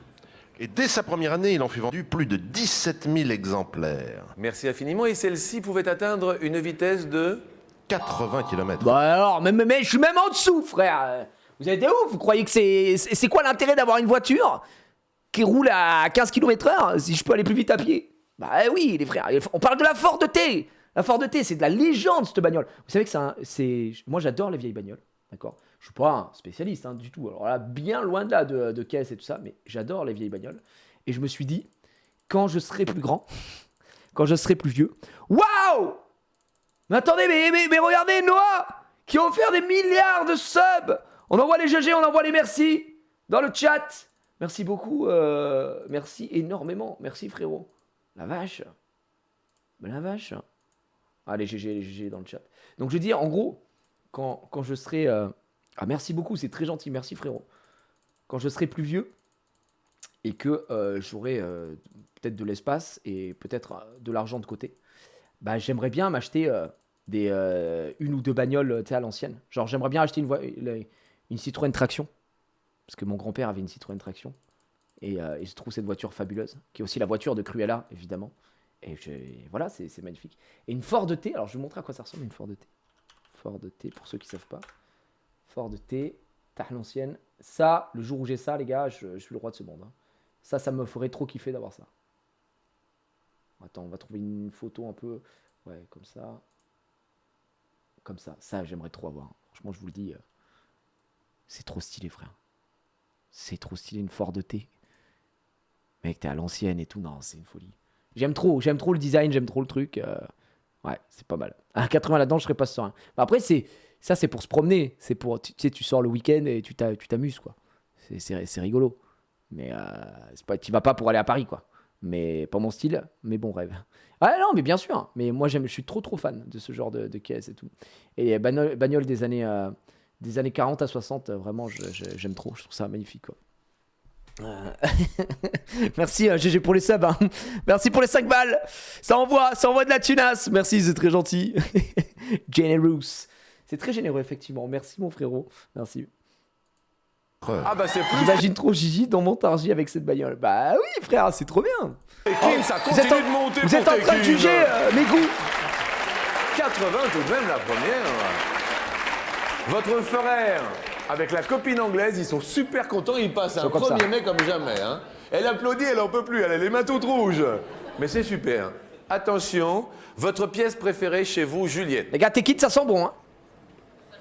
Et dès sa première année, il en fut vendu plus de 17 000 exemplaires.
Merci infiniment. Et celle-ci pouvait atteindre une vitesse de
80 km.
Bah alors, mais je suis même en dessous, frère. Vous êtes des ouf, vous croyez que c'est quoi l'intérêt d'avoir une voiture qui roule à 15 km/h si je peux aller plus vite à pied? Bah oui, les frères, on parle de la Ford T. La Ford T, c'est de la légende, cette bagnole. Vous savez que moi, j'adore les vieilles bagnoles, d'accord? Je suis pas un spécialiste du tout. Alors là, bien loin de là de caisse et tout ça, mais j'adore les vieilles bagnoles. Et je me suis dit, quand je serai plus grand, quand je serai plus vieux, waouh! Mais attendez, mais regardez Noah, qui a offert des milliards de subs. On envoie les GG, on envoie les merci dans le chat. Merci beaucoup, merci énormément, merci frérot. La vache, la vache. Ah, les GG dans le chat. Donc je dis, en gros, quand je serai... Ah, merci beaucoup, c'est très gentil, merci frérot. Quand je serai plus vieux et que j'aurai peut-être de l'espace et peut-être de l'argent de côté, bah, j'aimerais bien m'acheter une ou deux bagnoles à l'ancienne. Genre, j'aimerais bien acheter une Citroën Traction, parce que mon grand-père avait une Citroën Traction. Et je trouve cette voiture fabuleuse, qui est aussi la voiture de Cruella, évidemment. Et voilà, c'est magnifique. Et une Ford T, alors je vais vous montrer à quoi ça ressemble une Ford T. Ford T, pour ceux qui ne savent pas. Ford T, à l'ancienne. Ça, le jour où j'ai ça, les gars, je suis le roi de ce monde. Ça me ferait trop kiffer d'avoir ça. Attends, on va trouver une photo un peu... Ouais, comme ça. Comme ça. Ça, j'aimerais trop avoir. Franchement, je vous le dis. C'est trop stylé, frère. C'est trop stylé, une Ford T. Mec, t'es à l'ancienne et tout. Non, c'est une folie. J'aime trop le design, j'aime trop le truc. Ouais, c'est pas mal. À 80 là-dedans, je serais pas serein. Bah après, ça, c'est pour se promener. C'est pour, tu sais, tu sors le week-end et tu t'amuses, quoi. C'est rigolo. Mais tu vas pas pour aller à Paris, quoi. Mais pas mon style, mais bon rêve. Ah non, mais bien sûr. Mais moi, je suis trop fan de ce genre de caisse et tout. Et les bagnoles des années 40 à 60, vraiment, j'aime trop. Je trouve ça magnifique, quoi. Merci GG pour les subs, hein. Merci pour les 5 balles. Ça envoie de la tunasse. Merci, c'est très gentil. Generous. C'est très généreux, effectivement. Merci, mon frérot. Merci.
Ah bah c'est plus...
J'imagine trop Gigi dans Montargis avec cette bagnole. Bah oui, frère, c'est trop bien.
Tekin, ça continue de monter.
Vous êtes en train de juger mes goûts.
80 tout de même la première. Votre frère, avec la copine anglaise, ils sont super contents. Ils passent un premier mai comme jamais. Hein. Elle applaudit, elle en peut plus. Elle a les mains toutes rouges. Mais c'est super. Attention, votre pièce préférée chez vous, Juliette.
Les gars, Tekin, ça sent bon, hein.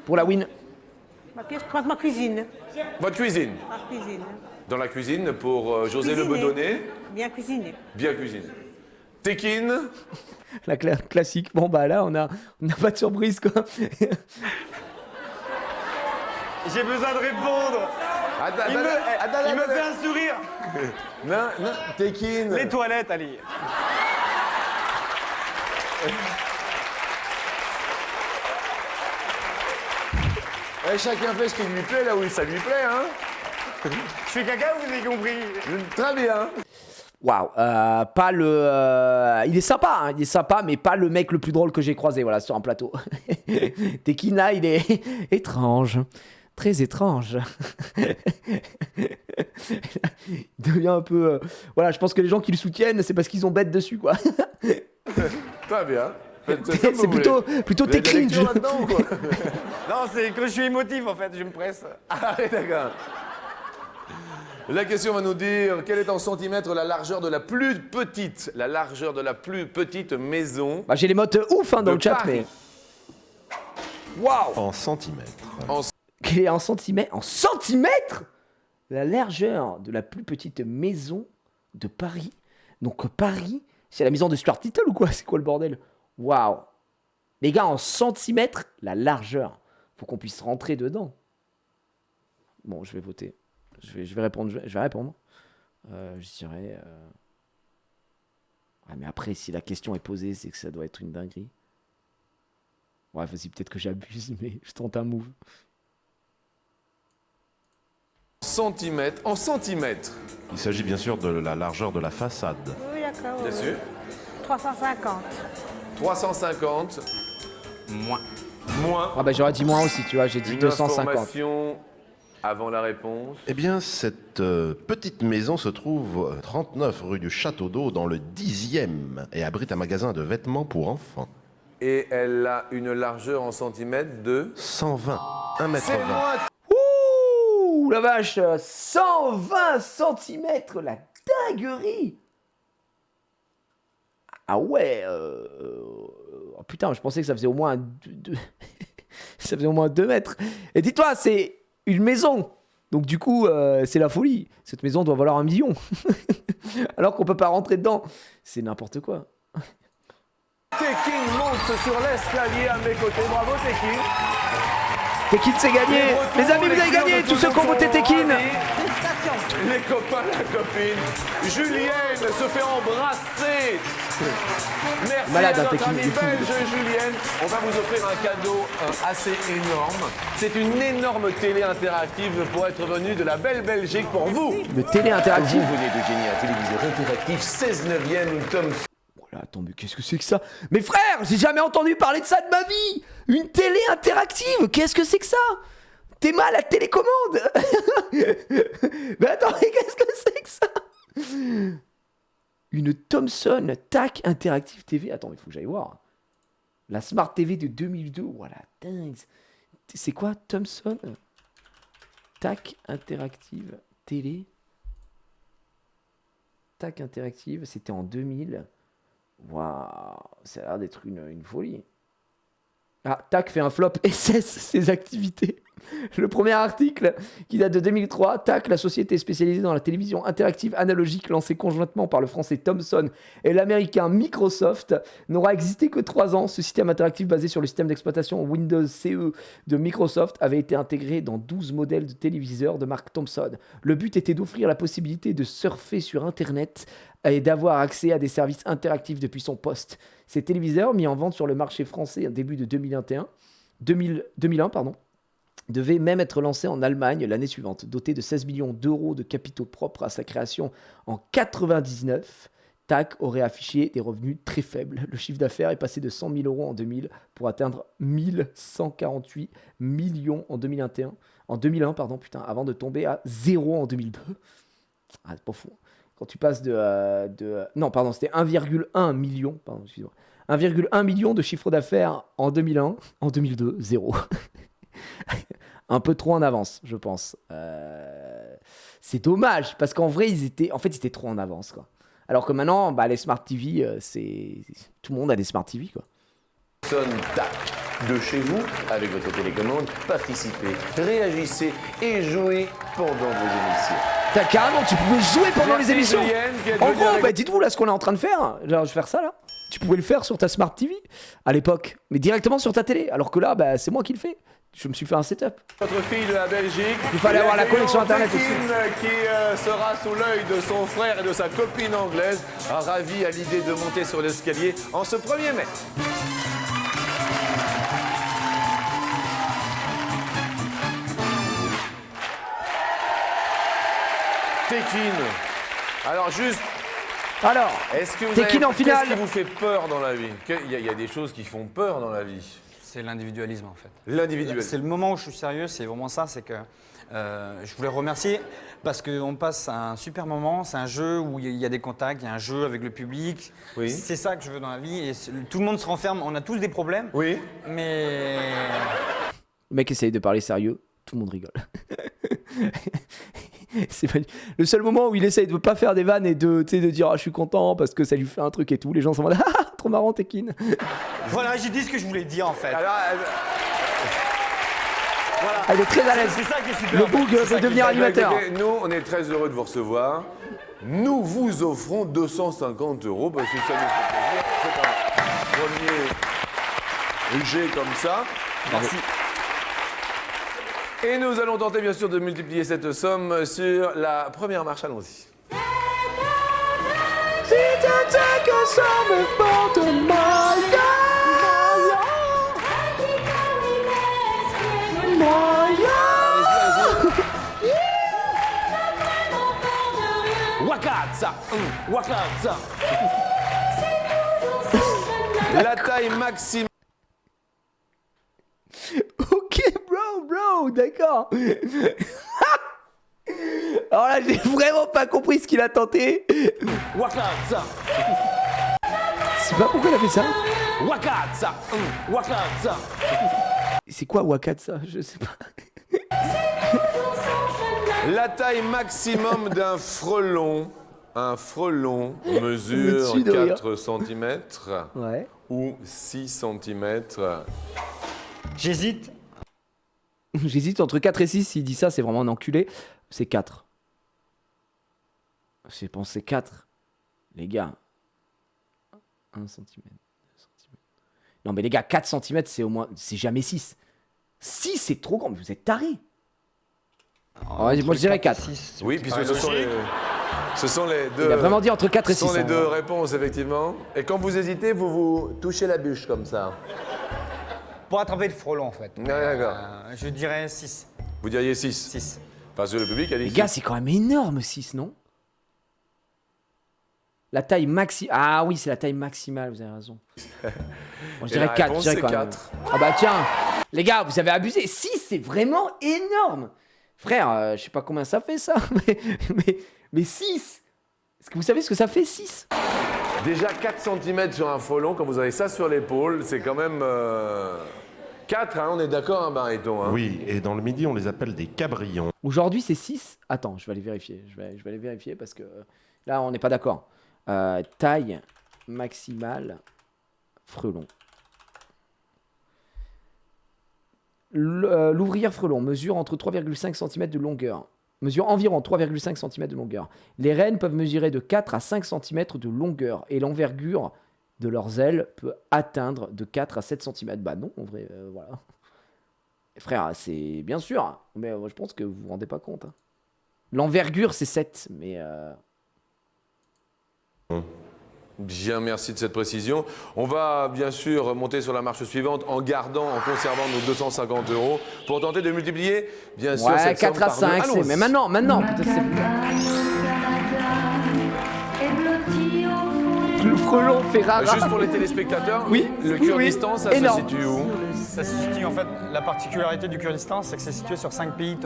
Pour la win.
Ma cuisine.
Votre cuisine.
Ma cuisine.
Dans la cuisine pour José Le Bedonnet.
Bien cuisiné.
Bien cuisiné. Tekin.
La classique. Bon, bah là, on a pas de surprise, quoi.
J'ai besoin de répondre. Il me fait un sourire.
Non, Tekin.
Les toilettes, Ali.
Chacun fait ce qui lui plaît là où ça lui plaît, hein.
Je fais caca, vous avez compris.
Très bien.
Waouh, pas le... il est sympa, mais pas le mec le plus drôle que j'ai croisé, voilà, sur un plateau. Tekin, là, il est étrange. Très étrange. Il devient un peu... voilà, je pense que les gens qui le soutiennent, c'est parce qu'ils ont bête dessus, quoi.
Très bien.
C'est plutôt Tekin.
Non, c'est que je suis émotif, en fait, je me presse.
Ah oui, d'accord. La question va nous dire, quelle est en centimètres la largeur de la plus petite maison?
Bah, j'ai les mots ouf dans le chat,
Paris.
mais... Waouh.
En centimètres.
Quelle est en centimètres? En centimètres? La largeur de la plus petite maison de Paris. Donc Paris, c'est la maison de Stuart Little ou quoi? C'est quoi le bordel? Waouh. Les gars, en centimètres, la largeur. Faut qu'on puisse rentrer dedans. Bon, je vais voter. Je vais répondre. Je vais répondre. Je dirais... Ah, mais après, si la question est posée, c'est que ça doit être une dinguerie. Ouais, vas-y, peut-être que j'abuse, mais je tente un move.
En centimètres.
Il s'agit bien sûr de la largeur de la façade.
Oui, d'accord.
Bien sûr.
350.
350.
Moins.
Moins.
Ah bah j'aurais dit moins aussi, tu vois, j'ai dit
Une
250.
information avant la réponse.
Eh bien, cette petite maison se trouve 39 rue du Château d'Eau dans le 10e et abrite un magasin de vêtements pour enfants.
Et elle a une largeur en centimètres de
120, 1 mètre
C'est
20.
moins
Ouh, la vache, 120 cm, la dinguerie. Ah ouais, oh putain, je pensais que ça faisait au moins ça faisait au moins 2 mètres. Et dis-toi, c'est une maison. Donc du coup, c'est la folie. Cette maison doit valoir 1 million. Alors qu'on peut pas rentrer dedans. C'est n'importe quoi.
Tekin monte sur l'escalier à mes côtés. Bravo Tekin.
Tekin, c'est gagné. Les amis, vous avez gagné. Tous ceux qui ont voté Tekin.
Les copains, la copine. Julienne se fait embrasser. Merci
Malade,
à notre
Tekin,
amie
il est fou.
belge Julienne. On va vous offrir un cadeau assez énorme. C'est une énorme télé interactive pour être venue de la belle Belgique pour vous.
Le télé interactif.
Vous venez de gagner un téléviseur interactif 16/9 tome.
Voilà, attends, mais qu'est-ce que c'est que ça? Mais frère, j'ai jamais entendu parler de ça de ma vie. Une télé interactive, qu'est-ce que c'est que ça? T'es mal à télécommande. Mais attends, mais qu'est-ce que c'est que ça? Une Thomson TAC Interactive TV. Attends, il faut que j'aille voir. La Smart TV de 2002. Voilà, dingue. C'est quoi Thomson TAC Interactive TV? TAC Interactive, c'était en 2000. Waouh, ça a l'air d'être une folie. Ah, TAC fait un flop et cesse ses activités. Le premier article, qui date de 2003, TAC, la société spécialisée dans la télévision interactive analogique lancée conjointement par le français Thomson et l'américain Microsoft, n'aura existé que 3 ans. Ce système interactif basé sur le système d'exploitation Windows CE de Microsoft avait été intégré dans 12 modèles de téléviseurs de marque Thomson. Le but était d'offrir la possibilité de surfer sur Internet et d'avoir accès à des services interactifs depuis son poste. Ces téléviseurs, mis en vente sur le marché français au début de 2001, devait même être lancé en Allemagne l'année suivante. Doté de 16 millions d'euros de capitaux propres à sa création en 99, TAC aurait affiché des revenus très faibles. Le chiffre d'affaires est passé de 100 000 euros en 2000 pour atteindre 1148 millions en 2001, avant de tomber à 0 en 2002. Ah, c'est pas fou. Quand tu passes c'était 1,1 million, 1,1 million de chiffre d'affaires en 2001, en 2002, 0. Un peu trop en avance, je pense. C'est dommage, parce qu'en vrai, ils étaient trop en avance, quoi. Alors que maintenant, les Smart TV, tout le monde a des Smart TV, quoi.
TAC de chez vous, avec votre télécommande, participez, réagissez et jouez pendant vos émissions.
Carrément, tu pouvais jouer pendant
Merci
les émissions.
Julienne, qui est
En
venue
gros,
avec-
dites-vous là ce qu'on est en train de faire. Genre, je vais faire ça là. Tu pouvais le faire sur ta Smart TV à l'époque, mais directement sur ta télé. Alors que là, c'est moi qui le fais. Je me suis fait un setup.
Votre fille de la Belgique.
Il fallait avoir la
Et
connexion Internet
Tekin,
aussi.
qui sera sous l'œil de son frère et de sa copine anglaise, ravi à l'idée de monter sur l'escalier en ce 1er mai. Tekin. Alors juste,
Alors,
est-ce que vous
Tekin
avez...
en finale.
Qu'est-ce qui vous fait peur dans la vie? Il y a des choses qui font peur dans la vie.
C'est l'individualisme en fait.
L'individuel.
C'est le moment où je suis sérieux, c'est vraiment ça, c'est que je voulais remercier parce qu'on passe un super moment, c'est un jeu où il y a des contacts, il y a un jeu avec le public.
Oui.
C'est ça que je veux dans la vie et tout le monde se renferme, on a tous des problèmes.
Oui.
Mais
Le mec essaye de parler sérieux, tout le monde rigole. C'est pas... Le seul moment où il essaye de pas faire des vannes et de dire je suis content parce que ça lui fait un truc et tout, les gens sont en mode ah trop marrant Tekin.
voilà, j'ai dit ce que je voulais dire en fait.
Alors,
Voilà.
Elle est très à l'aise.
C'est ça qui est super.
Le
en fait.
boug
C'est ça
peut
qui-
devenir animateur.
écoutez, nous, on est très heureux de vous recevoir. Nous vous offrons 250 € parce que ça nous fait plaisir. C'est un premier jet comme ça.
Merci.
Et nous allons tenter bien sûr de multiplier cette somme sur la première marche. Allons-y. Wakatsa, Wakatsa. La taille maximale.
Ok bro, Bro, d'accord. Alors là, j'ai vraiment pas compris ce qu'il a tenté.
Wakatsa.
Je sais pas pourquoi il a fait ça.
Wakatsa. Wakatsa.
C'est quoi Wakatsa? Je sais pas.
La taille maximum d'un frelon. Un frelon mesure
Me tue de rire.
4 cm
Ouais.
ou 6 cm.
J'hésite.
J'hésite entre 4 et 6. S'il dit ça, c'est vraiment un enculé. C'est 4. J'ai pensé 4. Les gars. 1 cm. 2 cm. Non, mais les gars, 4 cm, c'est au moins. C'est jamais 6. 6, c'est trop grand. Mais vous êtes tarés. Moi, je dirais 4.
Oui, puisque ce sont les deux.
Il a vraiment dit entre 4 et 6.
Ce sont les deux réponses, effectivement. Et quand vous hésitez, vous touchez la bûche comme ça.
Pour attraper le frelon, en fait.
D'accord.
Je dirais 6.
Vous diriez 6.
6.
Parce que le public a dit
Les
6.
gars, c'est quand même énorme 6, non? La taille maximale. Ah oui, c'est la taille maximale, vous avez raison. Bon, je dirais 4. Je dirais quand même. Ah bah tiens, les gars, vous avez abusé. 6, c'est vraiment énorme. Frère, je sais pas combien ça fait ça, mais 6. Est-ce que vous savez ce que ça fait 6?
Déjà 4 cm sur un frelon, quand vous avez ça sur l'épaule, c'est quand même 4, hein, on est d'accord, hein, Barreton, hein.
Oui, et dans le Midi, on les appelle des cabrions.
Aujourd'hui, c'est 6. Attends, je vais aller vérifier. Je vais aller vérifier parce que là, on n'est pas d'accord. Taille maximale frelon. L'ouvrière frelon mesure entre 3,5 cm de longueur. Mesure environ 3,5 cm de longueur. Les reines peuvent mesurer de 4 à 5 cm de longueur et l'envergure de leurs ailes peut atteindre de 4 à 7 cm. Bah non, en vrai, voilà. Frère, c'est bien sûr, mais je pense que vous vous rendez pas compte. Hein. L'envergure, c'est 7, mais...
Bien, merci de cette précision. On va bien sûr monter sur la marche suivante en conservant nos 250 € pour tenter de multiplier, bien sûr,
ouais,
cette
4
somme
à
par
5,
deux.
mais maintenant, peut-être c'est le frelon Ferrara.
Juste pour les téléspectateurs,
oui,
le Kurdistan, ça
énorme.
se situe où?
Ça se situe, en fait, la particularité du Kurdistan, c'est que c'est situé sur 5 pays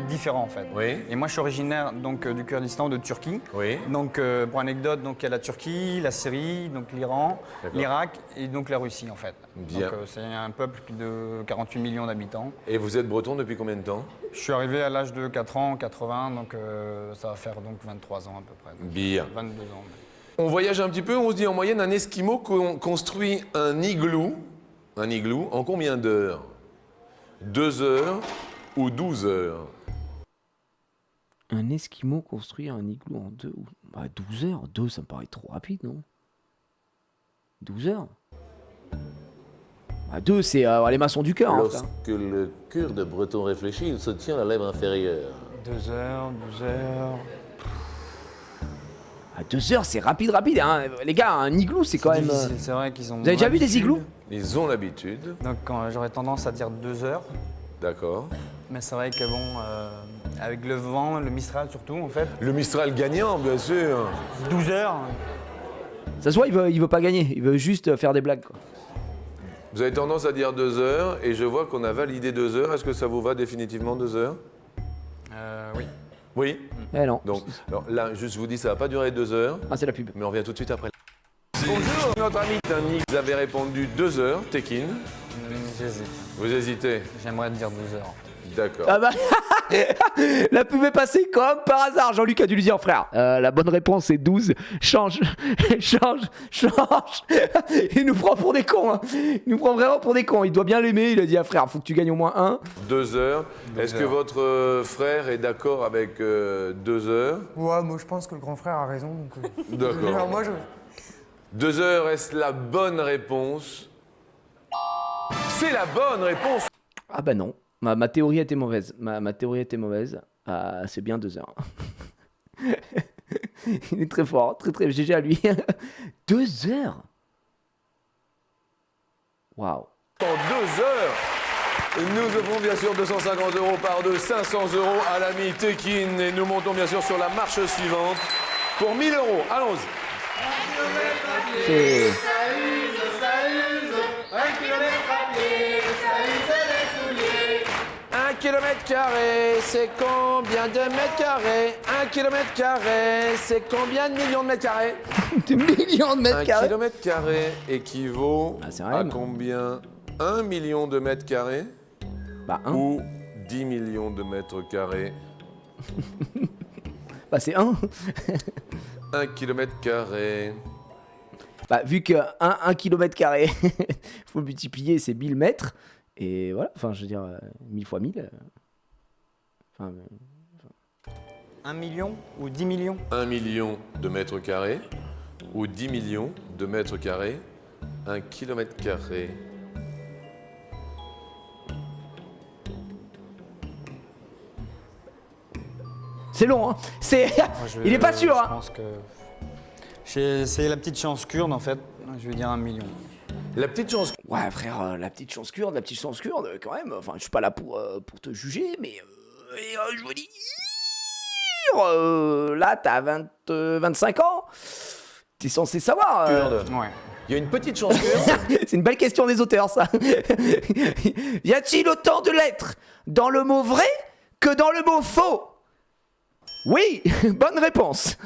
différents, en fait.
Oui.
Et moi, je suis originaire donc, du Kurdistan, de Turquie.
Oui.
Donc, pour anecdote, donc, il y a la Turquie, la Syrie, donc l'Iran, l'Irak et donc la Russie, en fait.
Bien.
Donc, c'est un peuple de 48 millions d'habitants.
Et vous êtes breton depuis combien de temps?
Je suis arrivé à l'âge de 4 ans, 80, donc ça va faire donc 23 ans à peu près. Donc,
Bien.
22 ans.
On voyage un petit peu, on se dit en moyenne, un Esquimau construit un igloo en combien d'heures? 2 heures ou 12 heures?
Un Esquimau construit un igloo en 2 ou... Bah, 12 heures. 2, ça me paraît trop rapide, non? 12 heures. Bah, 2, c'est les maçons du cœur.
Lorsque le Kurde breton réfléchit, il se tient la lèvre inférieure.
2 heures, 12 heures...
À 2 heures, c'est rapide. Hein. Les gars, un igloo, c'est quand même...
difficile, c'est vrai qu'ils ont...
Vous avez déjà vu des igloos?
Ils ont l'habitude.
Donc j'aurais tendance à dire 2 heures.
D'accord.
Mais c'est vrai que bon, avec le vent, le Mistral surtout en fait.
Le Mistral gagnant, bien sûr.
12 heures.
Ça se voit, il veut pas gagner, il veut juste faire des blagues, quoi.
Vous avez tendance à dire 2 heures, et je vois qu'on a validé 2 heures. Est-ce que ça vous va définitivement 2 heures?
Oui.
Oui?
Eh non.
Donc, alors là, juste je vous dis, ça va pas durer 2 heures.
Ah, c'est la pub.
Mais on revient tout de suite après. Bonjour, notre ami Tani. Vous avez répondu 2 heures, Tekin.
J'hésite.
Vous hésitez?
J'aimerais dire 12 heures.
D'accord.
Ah bah, la pub est passée comme par hasard. Jean-Luc a dû lui dire, frère, la bonne réponse est 12. Change. Il nous prend pour des cons. Hein. Il nous prend vraiment pour des cons. Il doit bien l'aimer. Il a dit, ah frère, faut que tu gagnes au moins 1.
2 heures. Est-ce que votre frère est d'accord avec 2 heures?
Ouais, moi je pense que le grand frère a raison.
D'accord.
Moi,
2 heures, est-ce la bonne réponse? C'est la bonne réponse.
Ah bah non. Ma théorie était mauvaise. Ma théorie était mauvaise. C'est bien 2 heures. Il est très fort. Très GG à lui. 2 heures. Waouh.
En 2 heures, nous offrons bien sûr 250 € par 2, 500 € à l'ami Tekin. Et nous montons bien sûr sur la marche suivante pour 1000 €. Allons-y.
C'est...
kilomètre carré, c'est combien de mètres carrés? 1 kilomètre carré, c'est combien de millions de mètres carrés?
Des millions de mètres
1
carrés.
kilomètre carré équivaut
c'est
à
vrai, mais-
combien? 1 million de mètres carrés
Bah,
ou 10 millions de mètres carrés?
Bah, c'est 1.
1 kilomètre carré.
Bah, vu que 1 kilomètre carré, faut multiplier, c'est 1000 mètres. Et voilà, enfin, je veux dire, 1000 fois 1000. Enfin,
1 million ou 10 millions?
1 million de mètres carrés ou 10 millions de mètres carrés? 1 kilomètre carré.
c'est long, hein. Il est pas sûr,
Je
hein.
pense que. C'est la petite chance kurde, en fait. Je vais dire 1 million.
La petite chance.
Ouais, frère, la petite chance kurde, quand même. Enfin, je suis pas là pour te juger, mais je vous dis. Là, t'as 25 ans. T'es censé savoir.
Kurde.
Ouais.
Il y a une petite chance kurde.
C'est une belle question des auteurs, ça. Y a-t-il autant de lettres dans le mot vrai que dans le mot faux? Oui, bonne réponse.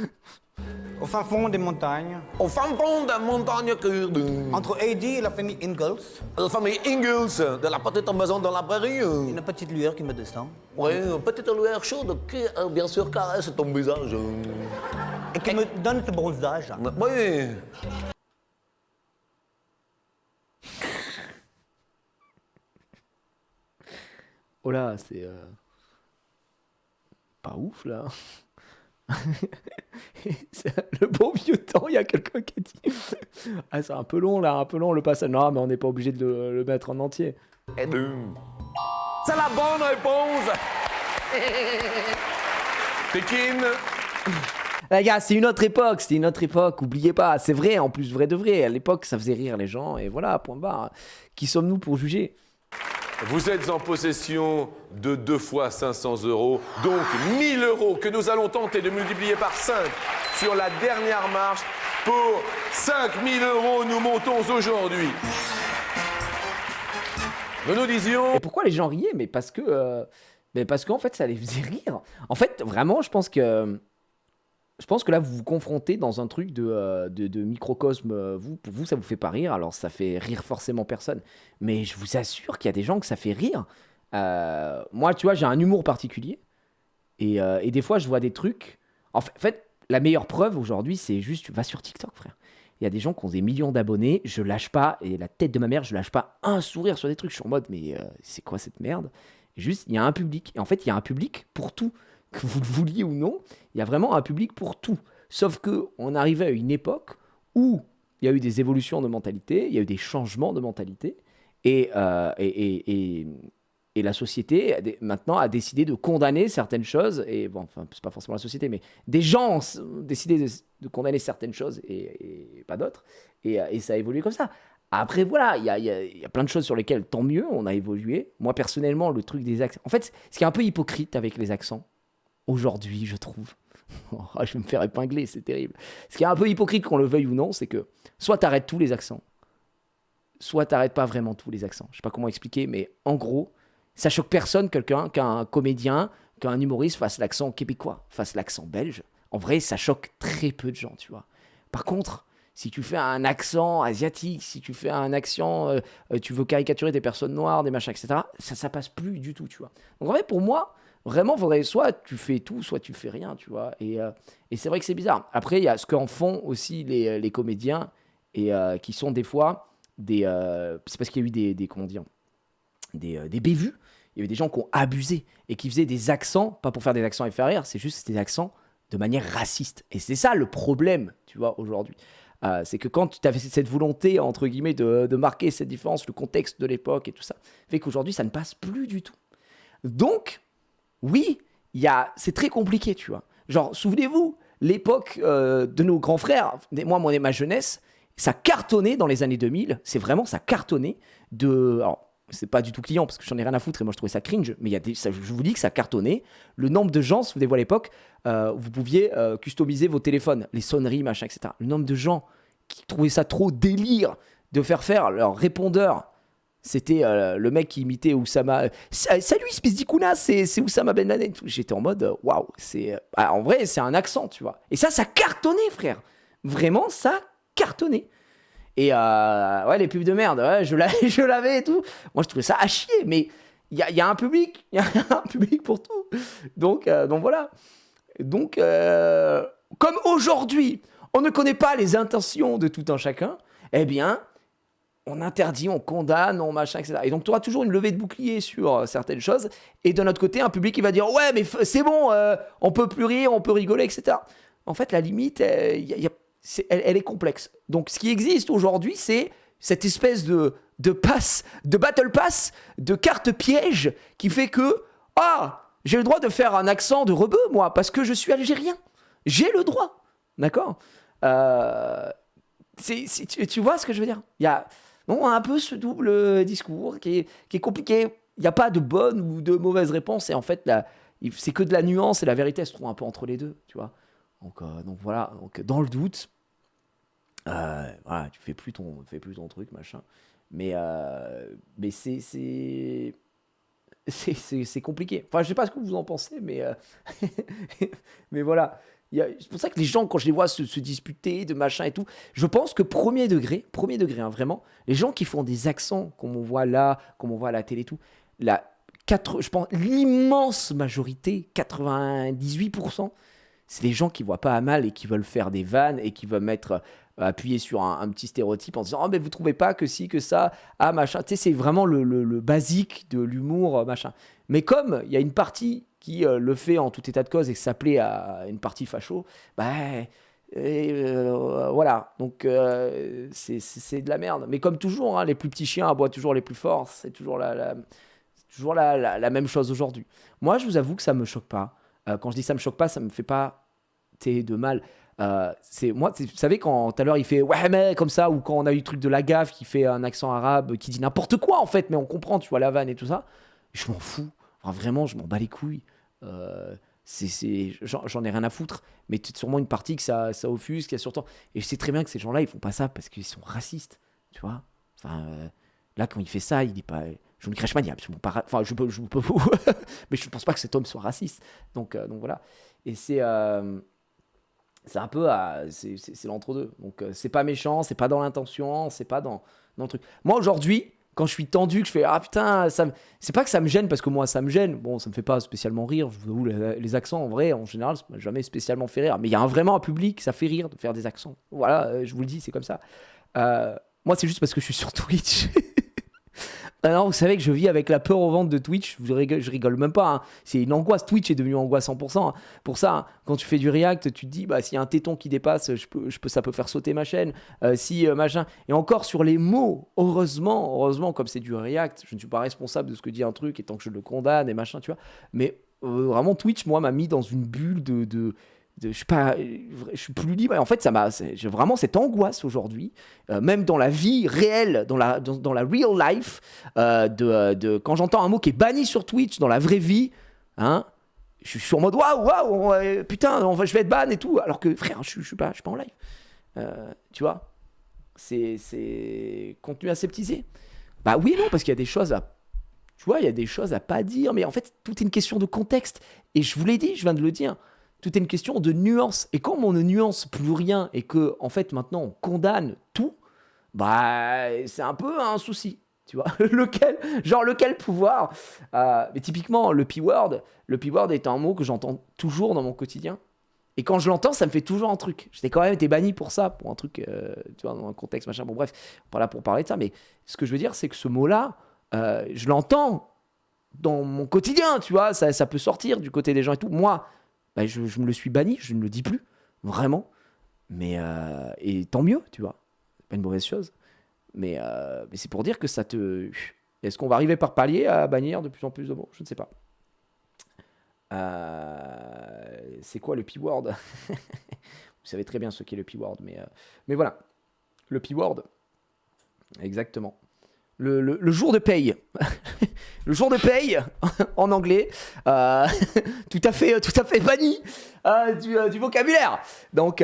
Au fin fond des montagnes.
Au fin fond de la montagne kurde.
Entre Heidi et la famille Ingalls.
La famille Ingalls, de la petite maison dans la prairie.
Une petite lueur qui me descend.
Oui, une petite lueur chaude qui, bien sûr, caresse ton visage.
Et qui me donne ce bronzage.
Oui.
Oh là, c'est pas ouf là. C'est le bon vieux temps, il y a quelqu'un qui a dit ah, c'est un peu long là, un peu long le passage. Non, mais on n'est pas obligé de le mettre en entier.
C'est la bonne réponse. Pékin.
Les gars, c'est une autre époque, oubliez pas, c'est vrai, en plus vrai de vrai. À l'époque, ça faisait rire les gens, et voilà, point barre. Qui sommes-nous pour juger?
Vous êtes en possession de 2 fois 500 €, donc 1000 € que nous allons tenter de multiplier par 5 sur la dernière marche. Pour 5000 €, nous montons aujourd'hui. Nous disions...
Et pourquoi les gens riaient? Mais parce qu'en fait, ça les faisait rire. En fait, vraiment, je pense que là, vous vous confrontez dans un truc de microcosme. Pour vous, ça vous fait pas rire, alors ça fait rire forcément personne. Mais je vous assure qu'il y a des gens que ça fait rire. Moi, tu vois, j'ai un humour particulier. Et des fois, je vois des trucs. En fait, la meilleure preuve aujourd'hui, c'est juste, tu vas sur TikTok, frère. Il y a des gens qui ont des millions d'abonnés, je lâche pas, et la tête de ma mère, je lâche pas un sourire sur des trucs. Je suis en mode, mais c'est quoi cette merde? Et juste, il y a un public. Et en fait, il y a un public pour tout. Que vous le vouliez ou non, il y a vraiment un public pour tout. Sauf qu'on arrivait à une époque où il y a eu des évolutions de mentalité, il y a eu des changements de mentalité, et la société maintenant a décidé de condamner certaines choses, et bon, enfin, c'est pas forcément la société, mais des gens ont décidé de condamner certaines choses et pas d'autres, et ça a évolué comme ça. Après, voilà, il y a plein de choses sur lesquelles, tant mieux, on a évolué. Moi, personnellement, le truc des accents... En fait, ce qui est un peu hypocrite avec les accents, aujourd'hui, je trouve. Oh, je vais me faire épingler, c'est terrible. Ce qui est un peu hypocrite, qu'on le veuille ou non, c'est que soit t'arrêtes tous les accents, soit t'arrêtes pas vraiment tous les accents. Je sais pas comment expliquer, mais en gros, ça choque personne qu'un comédien, qu'un humoriste fasse l'accent québécois, fasse l'accent belge. En vrai, ça choque très peu de gens, tu vois. Par contre, si tu fais un accent asiatique, si tu fais un accent, tu veux caricaturer des personnes noires, des machins, etc., ça passe plus du tout, tu vois. Donc en fait, pour moi, vraiment, faudrait soit tu fais tout, soit tu fais rien, tu vois. Et c'est vrai que c'est bizarre. Après, il y a ce qu'en font aussi les comédiens, et qui sont des fois des... c'est parce qu'il y a eu des bévues. Il y a eu des gens qui ont abusé et qui faisaient des accents, pas pour faire des accents et faire rire, c'est juste des accents de manière raciste. Et c'est ça le problème, tu vois, aujourd'hui. C'est que quand tu avais cette volonté, entre guillemets, de marquer cette différence, le contexte de l'époque et tout ça, fait qu'aujourd'hui, ça ne passe plus du tout. Donc, oui, c'est très compliqué, tu vois. Genre, souvenez-vous, l'époque de nos grands frères, moi, ma jeunesse, ça cartonnait dans les années 2000, c'est vraiment, ça cartonnait alors, c'est pas du tout client parce que j'en ai rien à foutre et moi je trouvais ça cringe, mais je vous dis que ça cartonnait. Le nombre de gens, souvenez-vous à l'époque, vous pouviez customiser vos téléphones, les sonneries, machin, etc. Le nombre de gens qui trouvaient ça trop délire de faire leur répondeur, C'était le mec qui imitait Oussama. Salut, espèce d'Ikouna, c'est Oussama Ben Laden. J'étais en mode, waouh, en vrai, c'est un accent, tu vois. Et ça cartonnait, frère. Vraiment, ça cartonnait. Et ouais, les pubs de merde, ouais, je l'avais et tout. Moi, je trouvais ça à chier, mais il y a un public. Il y a un public pour tout. Donc voilà. Donc, comme aujourd'hui, on ne connaît pas les intentions de tout un chacun, eh bien, on interdit, on condamne, on machin, etc. Et donc, tu auras toujours une levée de bouclier sur certaines choses. Et de notre côté, un public qui va dire « Ouais, mais c'est bon, on peut plus rire, on peut rigoler, etc. » En fait, la limite, elle est complexe. Donc, ce qui existe aujourd'hui, c'est cette espèce de battle pass, de carte piège qui fait que « Ah, j'ai le droit de faire un accent de rebeu, moi, parce que je suis algérien. J'ai le droit. » D'accord ? Tu vois ce que je veux dire ? Il y a un peu ce double discours qui est compliqué. Il n'y a pas de bonne ou de mauvaise réponse. Et en fait, c'est que de la nuance et la vérité, elle se trouve un peu entre les deux. Tu vois ? Donc voilà. Donc, dans le doute, voilà, tu fais plus ton truc, machin. Mais c'est compliqué. Enfin, je sais pas ce que vous en pensez, mais voilà. C'est pour ça que les gens, quand je les vois se disputer de machin et tout, je pense que premier degré, hein, vraiment, les gens qui font des accents, comme on voit là, comme on voit à la télé et tout, je pense l'immense majorité, 98%, c'est les gens qui voient pas à mal et qui veulent faire des vannes et qui veulent appuyer sur un petit stéréotype en disant « Oh, mais vous trouvez pas que si, que ça, ah, machin. » Tu sais, c'est vraiment le basique de l'humour, machin. Mais comme il y a une partie qui le fait en tout état de cause et que s'appelait à une partie facho, voilà. Donc, c'est de la merde. Mais comme toujours, hein, les plus petits chiens aboient toujours les plus forts. C'est toujours la même chose aujourd'hui. Moi, je vous avoue que ça me choque pas. Quand je dis ça me choque pas, ça me fait pas de mal. Vous savez, quand tout à l'heure il fait ouais mais comme ça, ou quand on a eu le truc de la gaffe qui fait un accent arabe qui dit n'importe quoi en fait, mais on comprend, tu vois, la vanne et tout ça, je m'en fous. Enfin, vraiment, je m'en bats les couilles. J'en ai rien à foutre, mais c'est sûrement une partie que ça offusque, qu'il y a surtout. Et je sais très bien que ces gens-là, ils font pas ça parce qu'ils sont racistes, tu vois. Enfin, là, quand il fait ça, il dit pas. Je ne crèche pas, il n'y a absolument pas. Enfin, je peux mais je ne pense pas que cet homme soit raciste. Donc voilà. Et c'est un peu c'est l'entre-deux. Donc c'est pas méchant, c'est pas dans l'intention, c'est pas dans le truc. Moi aujourd'hui, quand je suis tendu, que je fais ah putain, c'est pas que ça me gêne parce que moi ça me gêne. Bon, ça me fait pas spécialement rire. Je vous avoue, les accents en vrai, en général, ça m'a jamais spécialement fait rire. Mais il y a vraiment un public, ça fait rire de faire des accents. Voilà, je vous le dis, c'est comme ça. Moi, c'est juste parce que je suis sur Twitch. Non, vous savez que je vis avec la peur au ventre de Twitch. Je rigole même pas. Hein. C'est une angoisse. Twitch est devenu angoisse 100%. Hein. Pour ça, hein, quand tu fais du React, tu te dis, bah, s'il y a un téton qui dépasse, ça peut faire sauter ma chaîne. Machin. Et encore sur les mots, heureusement, comme c'est du React, je ne suis pas responsable de ce que dit un truc et tant que je le condamne et machin, tu vois. Mais vraiment, Twitch, moi, m'a mis dans une bulle je suis plus libre. En fait, j'ai vraiment cette angoisse aujourd'hui, même dans la vie réelle, dans la real life, quand j'entends un mot qui est banni sur Twitch dans la vraie vie, hein, je suis en mode waouh, putain, je vais être ban et tout, alors que frère, je suis pas en live. Tu vois, c'est contenu aseptisé. Bah oui, non, parce qu'il y a des choses il y a des choses à pas dire, mais en fait, tout est une question de contexte. Et je vous l'ai dit, je viens de le dire. Tout est une question de nuance. Et comme on ne nuance plus rien et que, en fait, maintenant, on condamne tout, bah, c'est un peu un souci. Tu vois, lequel pouvoir mais typiquement, le P-word est un mot que j'entends toujours dans mon quotidien. Et quand je l'entends, ça me fait toujours un truc. J'ai quand même été banni pour ça, pour un truc, tu vois, dans un contexte, machin. Bon, bref, pas là pour parler de ça, mais ce que je veux dire, c'est que ce mot-là, je l'entends dans mon quotidien, tu vois, ça peut sortir du côté des gens et tout. Moi, bah, je me le suis banni, je ne le dis plus, vraiment. Mais et tant mieux, tu vois. C'est pas une mauvaise chose. Mais c'est pour dire que ça te... Est-ce qu'on va arriver par palier à bannir de plus en plus de mots ? Je ne sais pas. C'est quoi le P-word ? Vous savez très bien ce qu'est le P-word, mais voilà. Le P-word, exactement. Le jour de paye. Le jour de paye, en anglais, tout à fait banni du vocabulaire. Donc,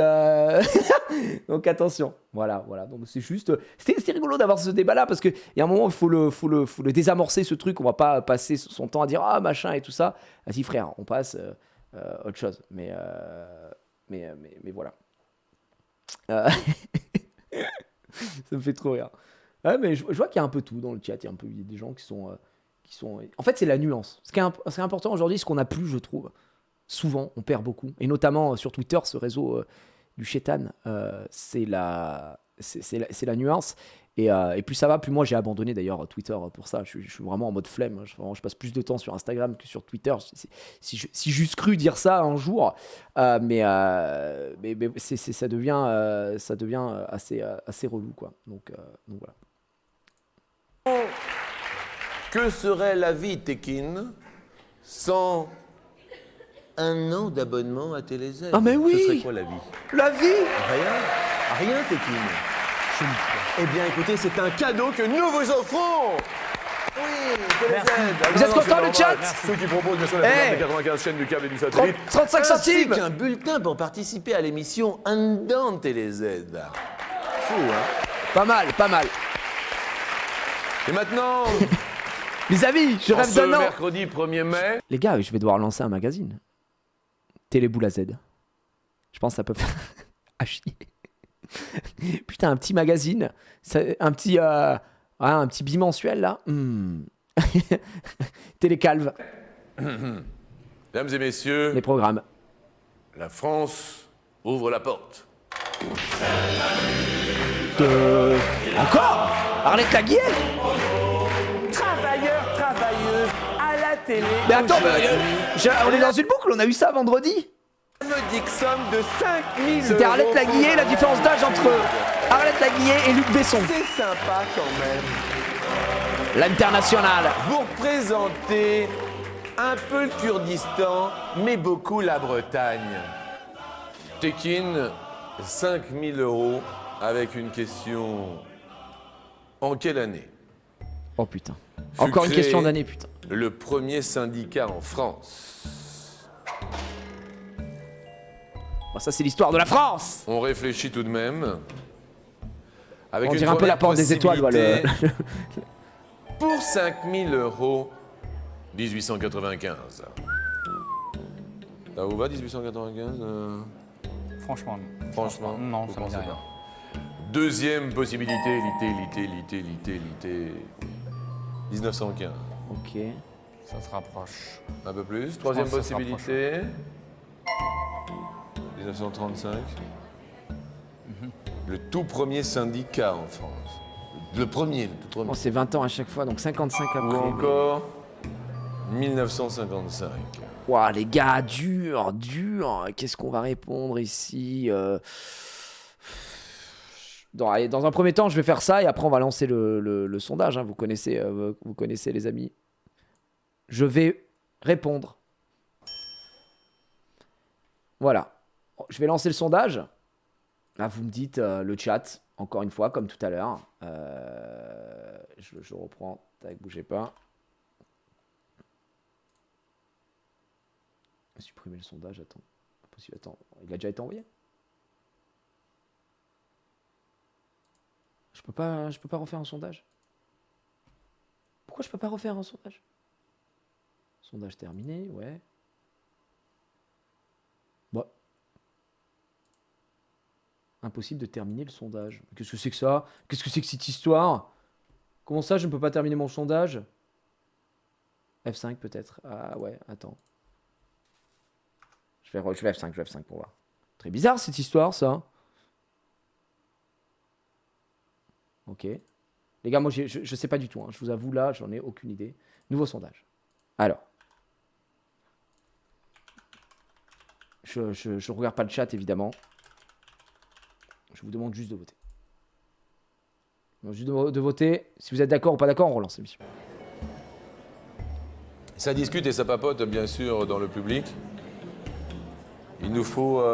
donc attention. Voilà. Donc c'est juste, c'était rigolo d'avoir ce débat-là parce qu'il y a un moment il faut le désamorcer ce truc. On va pas passer son temps à dire ah machin et tout ça. Vas-y frère, on passe autre chose. Mais voilà. Ça me fait trop rire. Ouais, mais je vois qu'il y a un peu tout dans le chat. Il y a des gens qui sont. En fait, c'est la nuance. Ce qui est important aujourd'hui, ce qu'on n'a plus, je trouve. Souvent, on perd beaucoup. Et notamment sur Twitter, ce réseau du chétan, c'est la nuance. Et plus ça va, plus moi j'ai abandonné d'ailleurs Twitter pour ça. Je suis vraiment en mode flemme. Je passe plus de temps sur Instagram que sur Twitter. Si j'eusse cru dire ça un jour, mais ça devient assez relou, quoi. Donc voilà.
Que serait la vie, Tekin, sans un an d'abonnement à TéléZ?
Ah mais oui!
Ce serait quoi la vie?
La vie!
Rien, Tekin.
Eh bien, écoutez, c'est un cadeau que nous vous offrons. Oui, TéléZ.
Vous êtes contents, le chat?
Ceux qui proposent bien sûr la première des 95 chaînes du câble et du satellite.
35 centimes!
Ainsi qu'un bulletin pour participer à l'émission Un dedans de TéléZ. Fou, hein?
Pas mal.
Et maintenant,
Les amis, je rêve
ce
d'un an.
mercredi 1er mai.
Les gars, je vais devoir lancer un magazine. Téléboule à Z. Je pense que ça peut faire à chier. Putain, un petit magazine. Un petit bimensuel, là. Télécalve.
Mesdames et messieurs,
Les programmes.
la France ouvre la porte.
Encore Arlette Laguier.
Travailleurs, travailleuses à la télé.
Mais attends, on est dans une boucle, on a eu ça vendredi.
Modique somme de 5 000 €.
C'était Arlette Laguier, la différence d'âge entre Arlette Laguier et Luc Besson.
C'est sympa quand même.
L'international.
Vous représentez un peu le Kurdistan, mais beaucoup la Bretagne. Tekin, 5 000 € avec une question. En quelle année
Oh putain. Encore une
créé
question d'année, putain.
le premier syndicat en France?
Bon, ça, c'est l'histoire de la France.
On réfléchit tout de même. Avec
On
une
dirait un peu la porte des étoiles,
possibilité.
voilà.
Pour 5 000 €, 1895. Ça vous va, 1895
Franchement,
Franchement,
non,
vous
ça me dit
pensez
rien.
pas. Deuxième possibilité, 1915.
Ok.
Ça se rapproche.
Un peu plus. Troisième
pense que ça se
possibilité, 1935. Le tout premier syndicat en France. Le tout premier.
Bon, c'est 20 ans à chaque fois, donc 55 après.
Ou encore 1955.
Ouah, les gars, dur. Qu'est-ce qu'on va répondre ici dans un premier temps, je vais faire ça et après on va lancer le sondage. Hein. Vous connaissez les amis. Je vais répondre. Voilà. Je vais lancer le sondage. Là, vous me dites le chat, encore une fois, comme tout à l'heure. Je reprends. Tac, bougez pas. Supprimer le sondage, attends. Impossible, attends. Il a déjà été envoyé? Je peux pas refaire un sondage. Pourquoi je peux pas refaire un sondage? Sondage terminé, ouais. Bon. Impossible de terminer le sondage. Qu'est-ce que c'est que ça? Qu'est-ce que c'est que cette histoire? Comment ça, je ne peux pas terminer mon sondage? F5 peut-être. Ah ouais, attends. Je vais F5 pour voir. Très bizarre cette histoire, ça. Ok. Les gars, moi, je sais pas du tout. Hein. Je vous avoue, là, j'en ai aucune idée. Nouveau sondage. Alors. Je regarde pas le chat, évidemment. Je vous demande juste de voter. Juste de voter. Si vous êtes d'accord ou pas d'accord, on relance l'émission.
Ça discute et ça papote, bien sûr, dans le public. Il nous faut...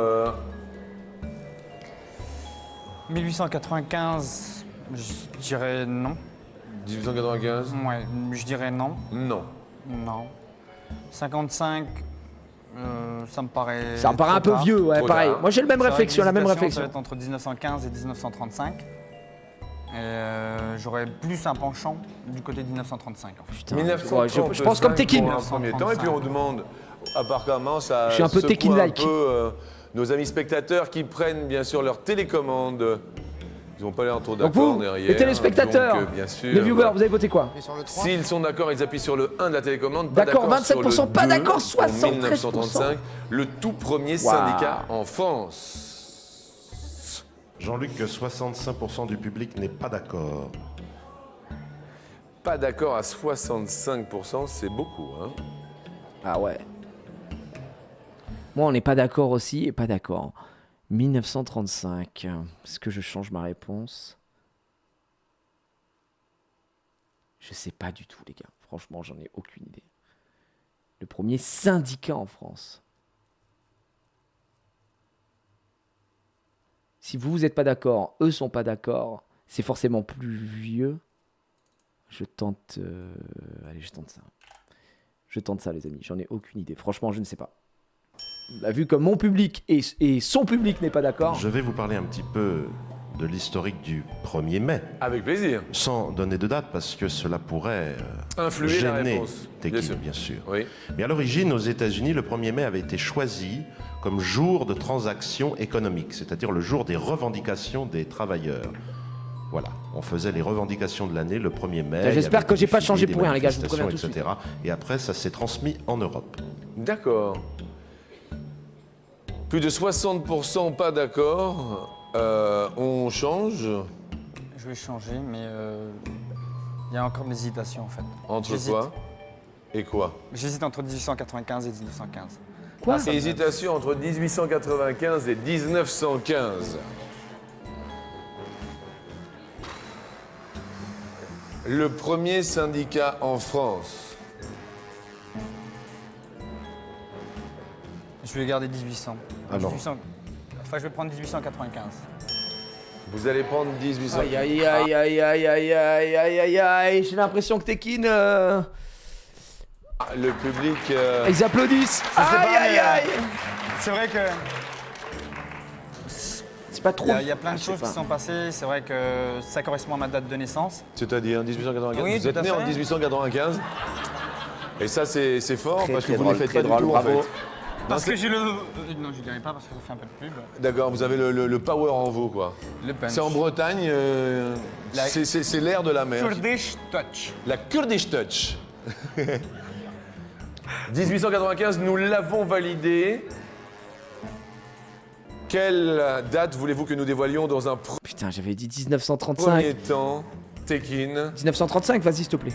1895, je dirais non.
1895?
Ouais, je dirais non.
Non.
Non. 55, ça me paraît.
Ça me paraît un peu
tard.
vieux, ouais,
Trop
pareil.
tard.
Moi j'ai le même
C'est vrai que
réflexion, la même
l'hésitation,
réflexion.
Ça va être entre 1915 et 1935. Et j'aurais plus un penchant du côté de 1935. En fait.
Putain,
1935
je pense comme Tekin.
pour un premier temps, et puis on demande, apparemment, ça
Je suis un peu
secoue
Tekin-like.
un peu, nos amis spectateurs qui prennent bien sûr leur télécommande. Ils n'ont pas l'air trop
Donc
d'accord
vous,
derrière.
les téléspectateurs,
Donc, bien sûr,
les viewers, vous avez voté quoi?
s'ils sont d'accord, ils appuient sur le 1 de la télécommande. Pas
D'accord,
sur
27%,
le
pas
2
d'accord,
pour
73%.
1935, le tout premier syndicat en France.
Jean-Luc, 65% du public n'est pas d'accord.
Pas d'accord à 65%, c'est beaucoup. Hein.
Ah ouais. Moi on n'est pas d'accord aussi et pas d'accord. 1935. Est-ce que je change ma réponse? Je sais pas du tout les gars. Franchement j'en ai aucune idée. Le premier syndicat en France. Si vous n'êtes pas d'accord, eux sont pas d'accord, c'est forcément plus vieux. Je tente... Allez, je tente ça. Je tente ça, les amis. J'en ai aucune idée. Franchement, je ne sais pas. Vu comme mon public et son public n'est pas d'accord...
Je vais vous parler un petit peu de l'historique du 1er mai.
Avec plaisir.
Sans donner de date, parce que cela pourrait
Influer la
gêner
réponse.
Tekin, bien sûr.
Oui.
Mais à l'origine, aux États-Unis, le 1er mai avait été choisi comme jour de transaction économique, c'est-à-dire le jour des revendications des travailleurs. Voilà, on faisait les revendications de l'année le 1er mai.
J'espère que j'ai pas changé
des
pour rien, les gars, je vous préviens
manifestations,
tout de suite.
etc. Et après, ça s'est transmis en Europe.
D'accord. Plus de 60% pas d'accord. On change.
Je vais changer, mais il y a encore de l'hésitation en fait.
Entre
J'hésite.
quoi et quoi?
J'hésite entre 1895 et 1915.
Quoi?
Hésitation entre 1895 et 1915. Le premier syndicat en France.
Je vais garder 1800.
Alors.
1800. Enfin, je vais prendre 1895.
Vous allez prendre 1800.
Aïe aïe aïe aïe aïe aïe aïe aïe aïe aïe. J'ai l'impression que Tekin...
Le public.
Ils applaudissent.
Je sais
Aïe
pas,
aïe
mais,
aïe.
C'est vrai que
C'est pas trop...
il y a plein de choses qui sont passées. C'est vrai que ça correspond à ma date de naissance.
C'est-à-dire 1895.
Oui,
vous êtes
tout à
né en
fait.
1895. Et ça, c'est fort
Très,
parce que
très
vous
drôle,
ne faites
très
pas
drôle,
du tout
bravo.
en fait.
Parce
Non,
que j'ai le... non, je dirais pas parce que ça fait un peu de pub.
D'accord, vous avez le power en vous, quoi.
Le punch.
C'est en Bretagne,
La-
c'est l'air de la mer.
Kurdish touch.
La Kurdish Touch. 1895, nous l'avons validé. Quelle date voulez-vous que nous dévoilions dans un
Putain, j'avais dit 1935.
premier temps, Tekin?
1935, vas-y s'il te plaît.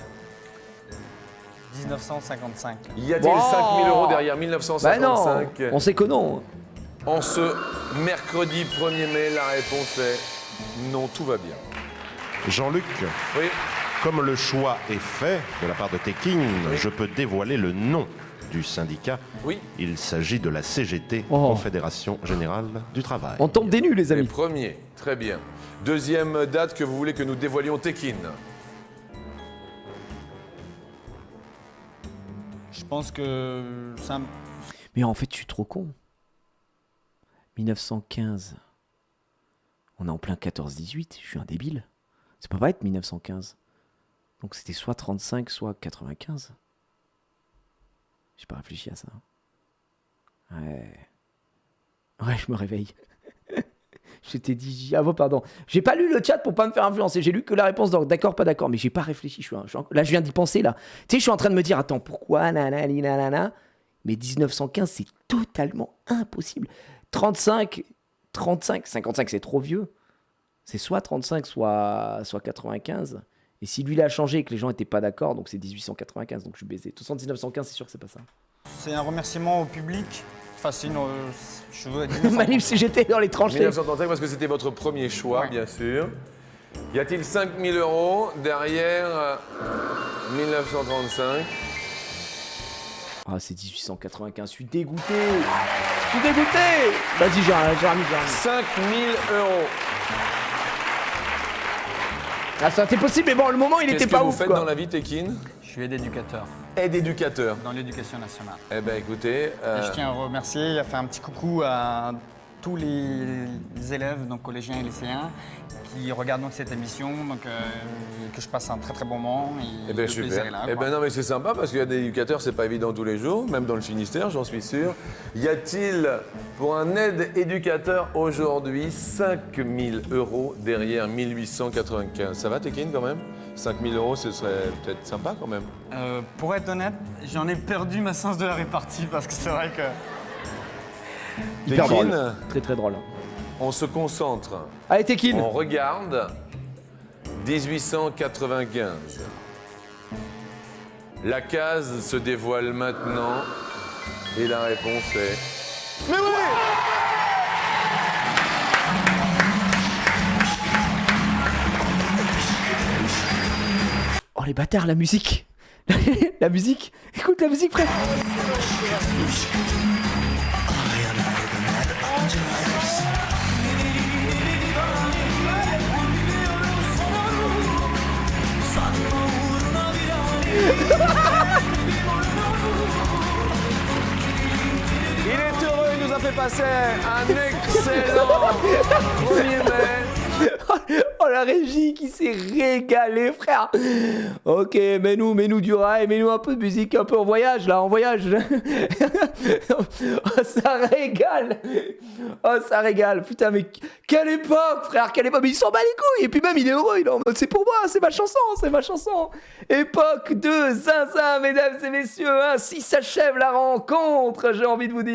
1955.
Y a-t-il
Wow.
5 000 € derrière
Bah
1955?
non, on sait que non.
En ce mercredi 1er mai, la réponse est non, tout va bien.
Jean-Luc,
Oui,
comme le choix est fait de la part de Tekin, je peux dévoiler le nom du syndicat.
oui.
Il s'agit de la CGT,
Oh.
Confédération Générale du Travail.
On tombe des nuls, les
Les
amis.
premiers, très bien. Deuxième date que vous voulez que nous dévoilions, Tekin?
Je pense que ça...
Mais en fait, je suis trop con. 1915. On est en plein 14-18. Je suis un débile. Ça peut pas être 1915. Donc c'était soit 35, soit 95. J'ai pas réfléchi à ça. Ouais. Ouais, je me réveille. Je t'ai dit... Ah bon, pardon. J'ai pas lu le chat pour pas me faire influencer. J'ai lu que la réponse d'accord, pas d'accord. Mais j'ai pas réfléchi. Là, je viens d'y penser, là. Tu sais, je suis en train de me dire, attends, pourquoi nanani, nanana. Mais 1915, c'est totalement impossible. 35, 55, c'est trop vieux. C'est soit 35, soit 95. Et si lui, il a changé et que les gens étaient pas d'accord, donc c'est 1895, donc je suis baisé. De toute façon, 1915, c'est sûr que c'est pas ça.
C'est un remerciement au public. Enfin, c'est une... je veux dire...
Manif CGT dans les tranchées.
1935 parce que c'était votre premier choix,
Ouais.
bien sûr. Y a-t-il 5 000 € derrière 1935?
Ah, c'est 1895, je suis dégoûté. Je suis dégoûté. Vas-y, Jérémy.
5 000 €.
Ah, ça aurait été possible, mais bon, le moment, il était pas
Qu'est-ce que
ouf,
vous faites
quoi.
dans la vie, Tekin?
Je suis aide-éducateur
Aide-éducateur.
dans l'éducation nationale.
Eh ben écoutez,
Et je tiens à remercier, à faire un petit coucou à tous les élèves, donc collégiens et lycéens, qui regardent donc cette émission, donc que je passe un très très bon moment. Et
eh ben
le plaisir
super.
est là,
Eh
quoi.
ben non mais c'est sympa parce qu'il y a des éducateurs, c'est pas évident tous les jours, même dans le Finistère, j'en suis sûr. Y a-t-il pour un aide-éducateur aujourd'hui 5 000 € derrière 1895? Ça va Tekin quand même? 5 000 €, ce serait peut-être sympa quand même.
Pour être honnête, j'en ai perdu ma sens de la répartie parce que c'est vrai que...
Hyper
Tekin,
drôle. Très très drôle.
on se concentre.
Allez, Tekin.
On regarde 1895. La case se dévoile maintenant et la réponse est... Mais oui!
Oh, les bâtards, la musique. La musique. Écoute la musique, frère.
Il est heureux, il nous a fait passer un excellent 1er mai.
Oh, la régie qui s'est régalée, frère. Ok, mets-nous du rail, mets-nous un peu de musique, un peu en voyage, là, en voyage. Oh, ça régale. Oh, ça régale. Putain, mais quelle époque, frère, quelle époque. Mais il s'en bat les couilles. Et puis même, il est heureux, il est en mode, c'est pour moi, c'est ma chanson, c'est ma chanson. Époque de Zinzin, mesdames et messieurs. Ainsi s'achève la rencontre, j'ai envie de vous dire.